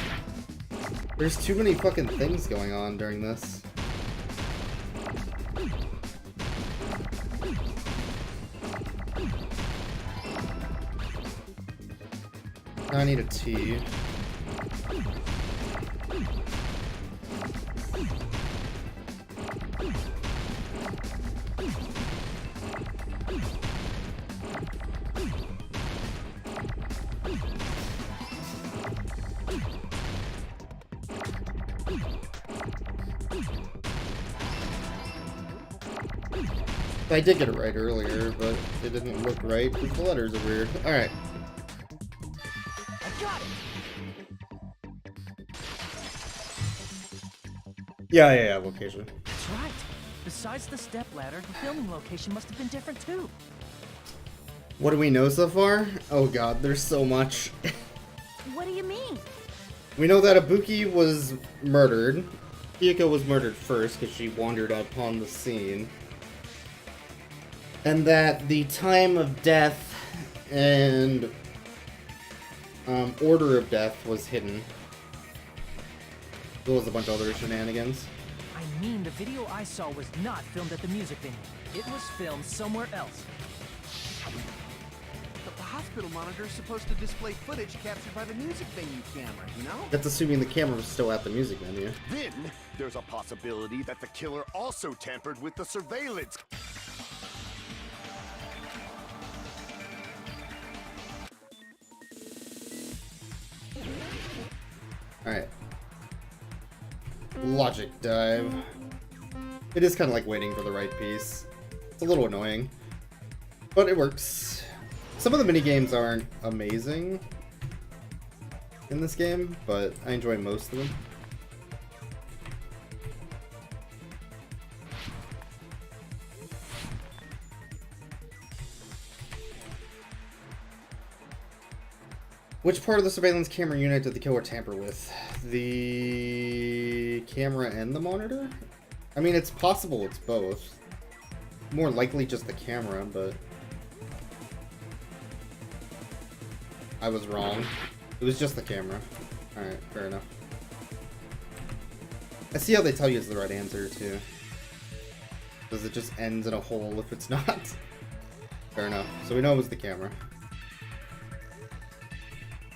Speaker 1: There's too many fucking things going on during this. Now I need a T. I did get it right earlier, but it didn't look right because the letters are weird. Alright.
Speaker 7: I got it!
Speaker 1: Yeah, location.
Speaker 7: That's right. Besides the step ladder, the filming location must have been different too.
Speaker 1: What do we know so far? Oh god, there's so much.
Speaker 10: What do you mean?
Speaker 1: We know that Ibuki was murdered. Hiyoko was murdered first because she wandered upon the scene. And that the time of death and order of death was hidden. There was a bunch of other shenanigans.
Speaker 7: I mean, the video I saw was not filmed at the music venue. It was filmed somewhere else.
Speaker 4: But the hospital monitor is supposed to display footage captured by the music venue camera, you know?
Speaker 1: That's assuming the camera was still at the music venue.
Speaker 9: Then, there's a possibility that the killer also tampered with the surveillance.
Speaker 1: Alright. Logic dive. It is kind of like waiting for the right piece. It's a little annoying, but it works. Some of the minigames aren't amazing in this game, but I enjoy most of them. Which part of the surveillance camera unit did the killer tamper with? The camera and the monitor? I mean, it's possible it's both. More likely just the camera, but... I was wrong. It was just the camera. Alright, fair enough. I see how they tell you it's the right answer, too. Because it just ends in a hole if it's not. Fair enough. So we know it was the camera.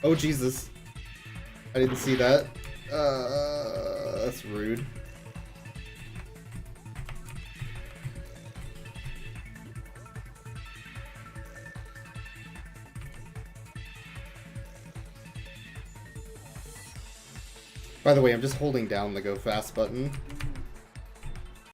Speaker 1: Oh, Jesus. I didn't see that. That's rude. By the way, I'm just holding down the go fast button